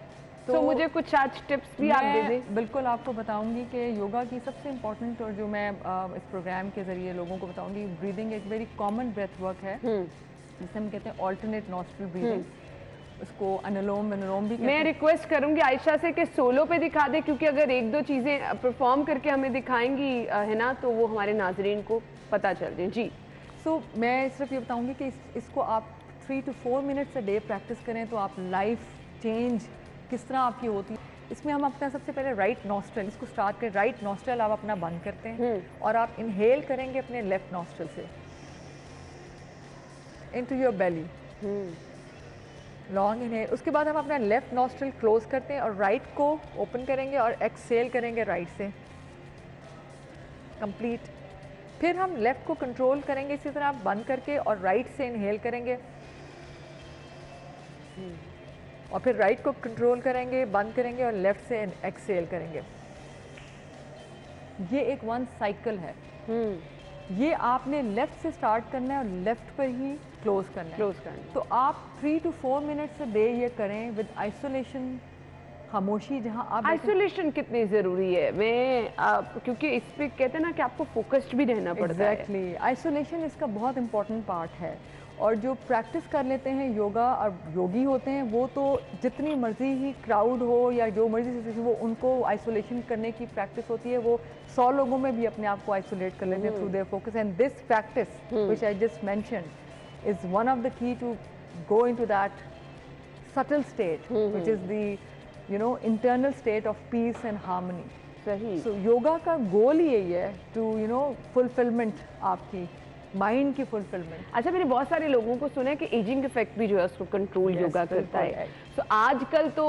तो मुझे कुछ आज टिप्स भी आप दे दें. बिल्कुल आपको बताऊंगी कि योगा की सबसे इम्पोर्टेंट और जो मैं इस प्रोग्राम के ज़रिए लोगों को बताऊंगी, ब्रीदिंग एक वेरी कॉमन ब्रेथ वर्क है जिसे हम कहते हैं ऑल्टरनेट नॉस्ट्रल ब्रीदिंग. उसको अनुलोम विलोम भी कहते हैं. मैं रिक्वेस्ट करूंगी आयशा से कि सोलो पे दिखा दे, क्योंकि अगर एक दो चीज़ें परफॉर्म करके हमें दिखाएंगी है ना, तो वो हमारे नाजरीन को पता चल जाए. जी. सो मैं सिर्फ ये बताऊंगी कि इसको आप 3 to 4 minutes a day practice करें तो आप लाइफ चेंज किस तरह आपकी होती है. इसमें हम अपना सबसे पहले राइट नॉस्ट्रल इसको स्टार्ट करें. राइट नॉस्ट्रल आप अपना बंद करते हैं और आप इनहेल करेंगे अपने लेफ्ट नॉस्ट्रल से into your belly, long inhale. उसके बाद हम अपना लेफ्ट नॉस्ट्रल क्लोज करते हैं और राइट को ओपन करेंगे और एक्सहेल करेंगे राइट से कंप्लीट. फिर हम लेफ्ट को कंट्रोल करेंगे इसी तरह बंद करके और राइट से इनहेल करेंगे और फिर राइट को कंट्रोल करेंगे, बंद करेंगे और लेफ्ट से एक्सहेल करेंगे. ये एक वन साइकिल है. ये आपने लेफ्ट से स्टार्ट करना है और लेफ्ट पर ही क्लोज करना है. तो आप 3 to 4 मिनट्स अ डे ये करें विद आइसोलेशन, खामोशी. जहां आप आइसोलेशन कितनी ज़रूरी है, मैं क्योंकि इस पे कहते हैं ना कि आपको फोकस्ड भी रहना पड़ता है. एग्जैक्टली. आइसोलेशन इसका बहुत इंपॉर्टेंट पार्ट है. और जो प्रैक्टिस कर लेते हैं योगा और योगी होते हैं वो तो जितनी मर्जी ही क्राउड हो या जो मर्जी से वो उनको आइसोलेशन करने की प्रैक्टिस होती है. वो 100 लोगों में भी अपने आप को आइसोलेट कर लेते हैं through their focus. And this practice which I just mentioned is one of the key to go into that subtle state which is the internal state of peace and harmony. सही. So yoga का goal यही है to fulfilment, आपकी mind की fulfilment. अच्छा, मैंने बहुत सारे लोगों को सुना है कि एजिंग इफेक्ट भी जो है उसको कंट्रोल योगा करता है. तो आजकल तो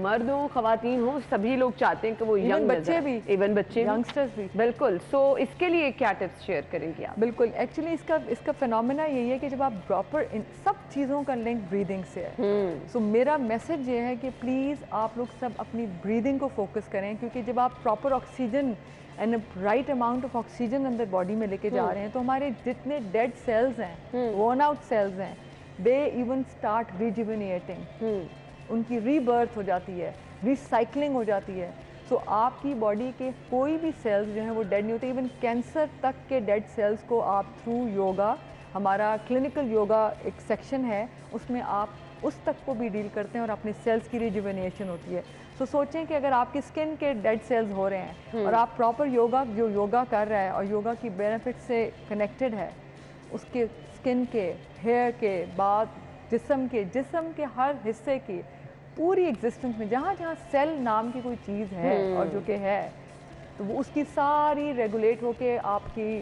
मर्द हो खवातीन हो सभी लोग चाहते हैं कि वो यंग बच्चे भी, इवन बच्चे, यंगस्टर्स भी. बिल्कुल. सो इसके लिए क्या टिप्स शेयर करेंगे आप? बिल्कुल. एक्चुअली इसका फिनोमेना यही है कि जब आप प्रॉपर इन सब चीज़ों का लिंक ब्रीदिंग से है. सो मेरा मैसेज ये है कि प्लीज़ आप लोग सब अपनी ब्रीदिंग को फोकस करें, क्योंकि जब आप proper oxygen and right amount of oxygen अंदर बॉडी में लेके जा रहे हैं तो हमारे जितने डेड सेल्स हैं, वर्न आउट सेल्स हैं, दे इवन स्टार्ट रिजुविनेटिंग. उनकी रीबर्थ हो जाती है, रिसाइकलिंग हो जाती है. सो आपकी बॉडी के कोई भी सेल्स जो हैं वो डेड नहीं होते. इवन कैंसर तक के डेड सेल्स को आप थ्रू योगा, हमारा क्लिनिकल योगा एक सेक्शन है उसमें आप उस तक को भी डील करते हैं और अपने सेल्स की रिजुवेनेशन होती है। तो सोचें कि अगर आपकी स्किन के डेड सेल्स हो रहे हैं और आप प्रॉपर योगा जो योगा कर रहा है और योगा की बेनिफिट से कनेक्टेड है, उसके स्किन के, हेयर के, बाद जिस्म के हर हिस्से की पूरी एग्जिस्टेंस में जहाँ जहाँ सेल नाम की कोई चीज़ है और जो कि है, तो वो उसकी सारी रेगुलेट होके आपकी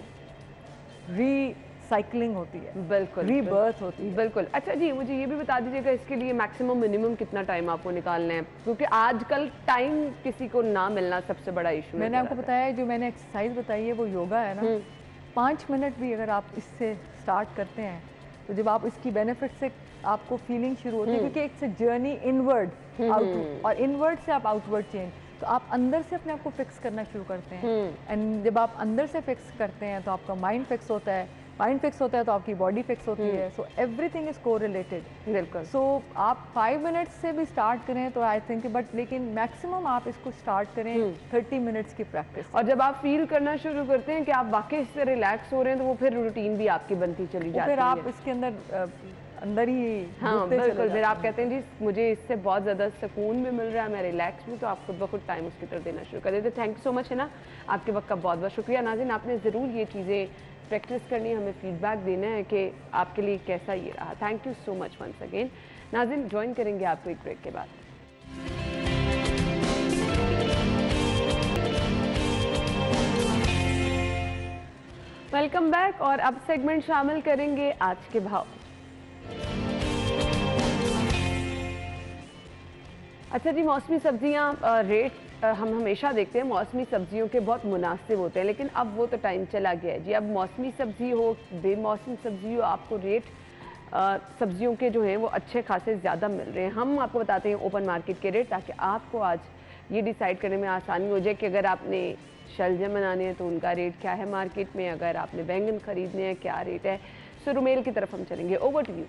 रीसाइक्लिंग होती है, बिल्कुल रीबर्थ होती है। बिल्कुल। अच्छा जी, मुझे ये भी बता दीजिएगा इसके लिए मैक्सिमम मिनिमम कितना टाइम आपको निकालना है, क्योंकि आजकल टाइम किसी को ना मिलना सबसे बड़ा इशू है। मैंने आपको बताया है, जो मैंने एक्सरसाइज बताई है वो योगा है ना, 5 मिनट भी अगर आप इससे स्टार्ट करते हैं तो जब आप इसकी बेनिफिट से आपको फीलिंग शुरू होती है, क्योंकि एक जर्नी इनवर्ड आउटवर्ड और इनवर्ड से आप आउटवर्ड चेंज, तो आप अंदर से अपने आप को फिक्स करना शुरू करते हैं। एंड जब आप अंदर से फिक्स करते हैं तो आपका माइंड फिक्स होता है, माइंड फिक्स होता है तो आपकी बॉडी फिक्स होती है। So everything is correlated. बिल्कुल। सो आप 5 मिनट्स से भी स्टार्ट करें तो आई थिंक, बट लेकिन मैक्सिमम आप इसको स्टार्ट करें 30 मिनट्स की प्रैक्टिस। और जब आप फील करना शुरू करते हैं कि आप वाकई इससे रिलैक्स हो रहे हैं, तो वो फिर रूटीन भी आपकी बनती चली जाती है। फिर आप इसके अंदर ही हाँ बिल्कुल, फिर आप कहते हैं जी मुझे इससे बहुत ज़्यादा सुकून भी मिल रहा है, मैं रिलैक्स भी, तो आप खुद ब खुद टाइम उसकी तरफ देना शुरू कर देते। थैंक यू सो मच है ना, आपके वक्त का बहुत बहुत शुक्रिया। नाज़रीन, आपने ज़रूर ये चीज़ें प्रैक्टिस करनी, हमें फीडबैक देना है कि आपके लिए कैसा ये रहा। Thank you so much once again. नाज़रीन, ज्वाइन करेंगे आपको एक ब्रेक के बाद। Welcome back. और अब सेगमेंट शामिल करेंगे आज के भाव। अच्छा जी, मौसमी सब्जियां रेट हम हमेशा देखते हैं मौसमी सब्जियों के बहुत मुनासिब होते हैं, लेकिन अब वो तो टाइम चला गया है जी। अब मौसमी सब्जी हो, बेमौसमी सब्जी हो, आपको रेट सब्जियों के जो हैं वो अच्छे खासे ज़्यादा मिल रहे हैं। हम आपको बताते हैं ओपन मार्केट के रेट, ताकि आपको आज ये डिसाइड करने में आसानी हो जाए कि अगर आपने शलजम बनाने हैं तो उनका रेट क्या है मार्केट में, अगर आपने बैंगन खरीदने हैं क्या रेट है। सो रुमेल की तरफ हम चलेंगे। Over to you.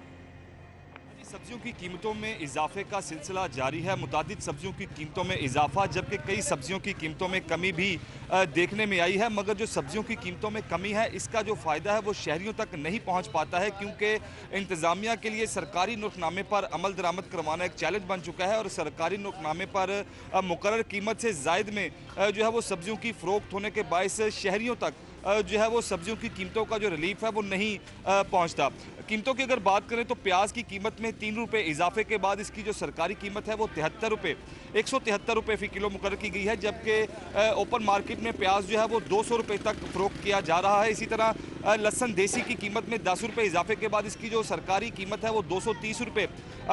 सब्जियों की कीमतों में इजाफे का सिलसिला जारी है। मुतादिद सब्जियों की कीमतों में इजाफा, जबकि कई सब्जियों की कीमतों में कमी भी देखने में आई है। मगर जो सब्जियों की कीमतों में कमी है, इसका जो फ़ायदा है वो शहरियों तक नहीं पहुंच पाता है, क्योंकि इंतज़ामिया के लिए सरकारी नुकनामे पर अमल दरामद करवाना एक चैलेंज बन चुका है। और सरकारी नुकनामे पर मुकर्रर कीमत से ज़ायद में जो है वो सब्जियों की फ़रोख्त होने के बायस शहरियों तक जो है वो सब्जियों की कीमतों का जो रिलीफ है वो नहीं पहुंचता। कीमतों की अगर बात करें तो प्याज की कीमत में 3 रुपये इजाफे के बाद इसकी जो सरकारी कीमत है वो 73 रुपये 173 रुपये फ़ी किलो मुकर्रर की गई है, जबकि ओपन मार्केट में प्याज जो है वो 200 रुपये तक फ़रोख्त किया जा रहा है। इसी तरह लहसुन देसी की कीमत में 10 रुपये इजाफे के बाद इसकी जो सरकारी कीमत है वो 230 रुपये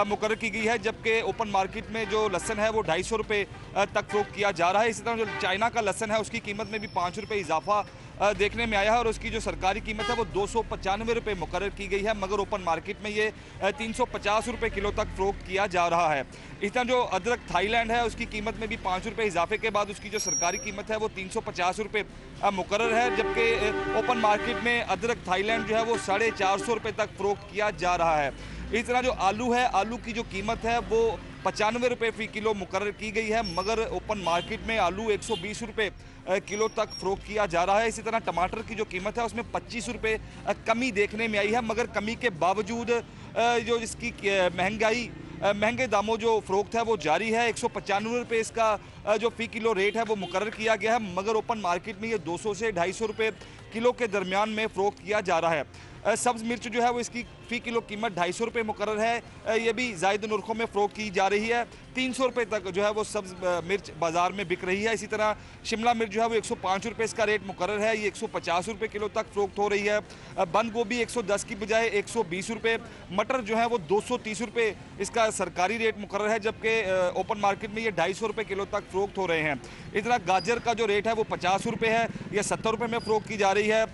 मुकर्रर की गई है, जबकि ओपन मार्केट में जो लहसुन है वो 250 रुपये तक फ़रोख्त किया जा रहा है। इसी तरह जो चाइना का लहसुन है उसकी कीमत में भी 5 रुपये इजाफा देखने में आया है, और उसकी जो सरकारी कीमत है वो 295 रुपये मुकर्रर की गई है, मगर ओपन मार्केट में ये 350 रुपये किलो तक फ़रोख्त किया जा रहा है। इस तरह जो अदरक थाईलैंड है उसकी कीमत में भी 5 रुपये इजाफे के बाद उसकी जो सरकारी कीमत है वो 350 रुपये मुकर्रर है, जबकि ओपन मार्केट में अदरक थाईलैंड जो है वो 450 रुपये तक फ़रोख्त किया जा रहा है। इस तरह जो आलू है, आलू की जो कीमत है वो 95 रुपये फ़ी किलो मुकर्रर की गई है, मगर ओपन मार्केट में आलू 120 रुपये किलो तक फ़रोख्त किया जा रहा है। इसी तरह टमाटर की जो कीमत है उसमें 25 रुपये कमी देखने में आई है, मगर कमी के बावजूद जो इसकी महंगे दामों जो फ़रोख्त है वो जारी है। 195 रुपये इसका जो फ़ी किलो रेट है वो मुकर्रर किया गया है, मगर ओपन मार्केट में ये 200 से 250 रुपये किलो के दरमियान में फ़रोख्त किया जा रहा है। सब्ज़ मिर्च जो है वो इसकी फ़ी किलो कीमत 250 रुपये मुकर्रर है, ये भी ज़ायद नुरखों में फ़रोख्त की जा रही है। 300 रुपये तक जो है वो सब्ज़ मिर्च बाज़ार में बिक रही है। इसी तरह शिमला मिर्च जो है वो 105 रुपये इसका रेट मुकर्रर है, ये 150 रुपये किलो तक फ़रोख्त हो रही है। बंद गोभी 110 की बजाय 120 रुपये, मटर जो है वो 230 रुपये इसका सरकारी रेट मुकर्रर है, जबकि ओपन मार्केट में ये 250 रुपये किलो तक फ़रोख्त हो रहे हैं। इस तरह गाजर का जो रेट है वो 50 रुपये है, यह 70 रुपये में फ़रोख्त की जा रही है,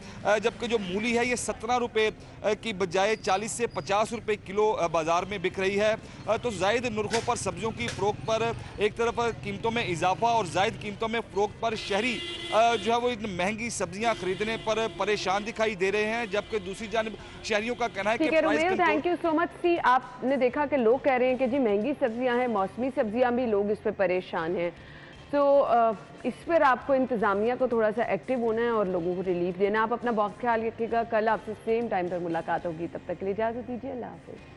जबकि जो मूली है ये 17 रुपये की बजाय 40 से 50 रुपये किलो बाज़ार में बिक रही है। तो ज़ायद नुरखों पर सब्जियों की फ़रोख्त पर एक तरफ कीमतों में इजाफा और ज़ायद कीमतों में फ़रोख्त पर शहरी जो है वो इतनी महंगी सब्जियां खरीदने पर परेशान दिखाई दे रहे हैं, जबकि दूसरी जानिब शहरियों का कहना है कि थैंक यू सो मच। सी आपने देखा कि लोग कह रहे हैं कि जी महंगी सब्जियां हैं, मौसमी सब्जियां भी, लोग इस पर परेशान हैं। तो इस पर आपको इंतज़ामिया को थोड़ा सा एक्टिव होना है और लोगों को रिलीफ देना। आप अपना बहुत ख्याल रखिएगा। कल आपसे सेम टाइम पर मुलाकात होगी, तब तक के लिए इजाज़त दीजिए। अल्लाह हाफ़िज़।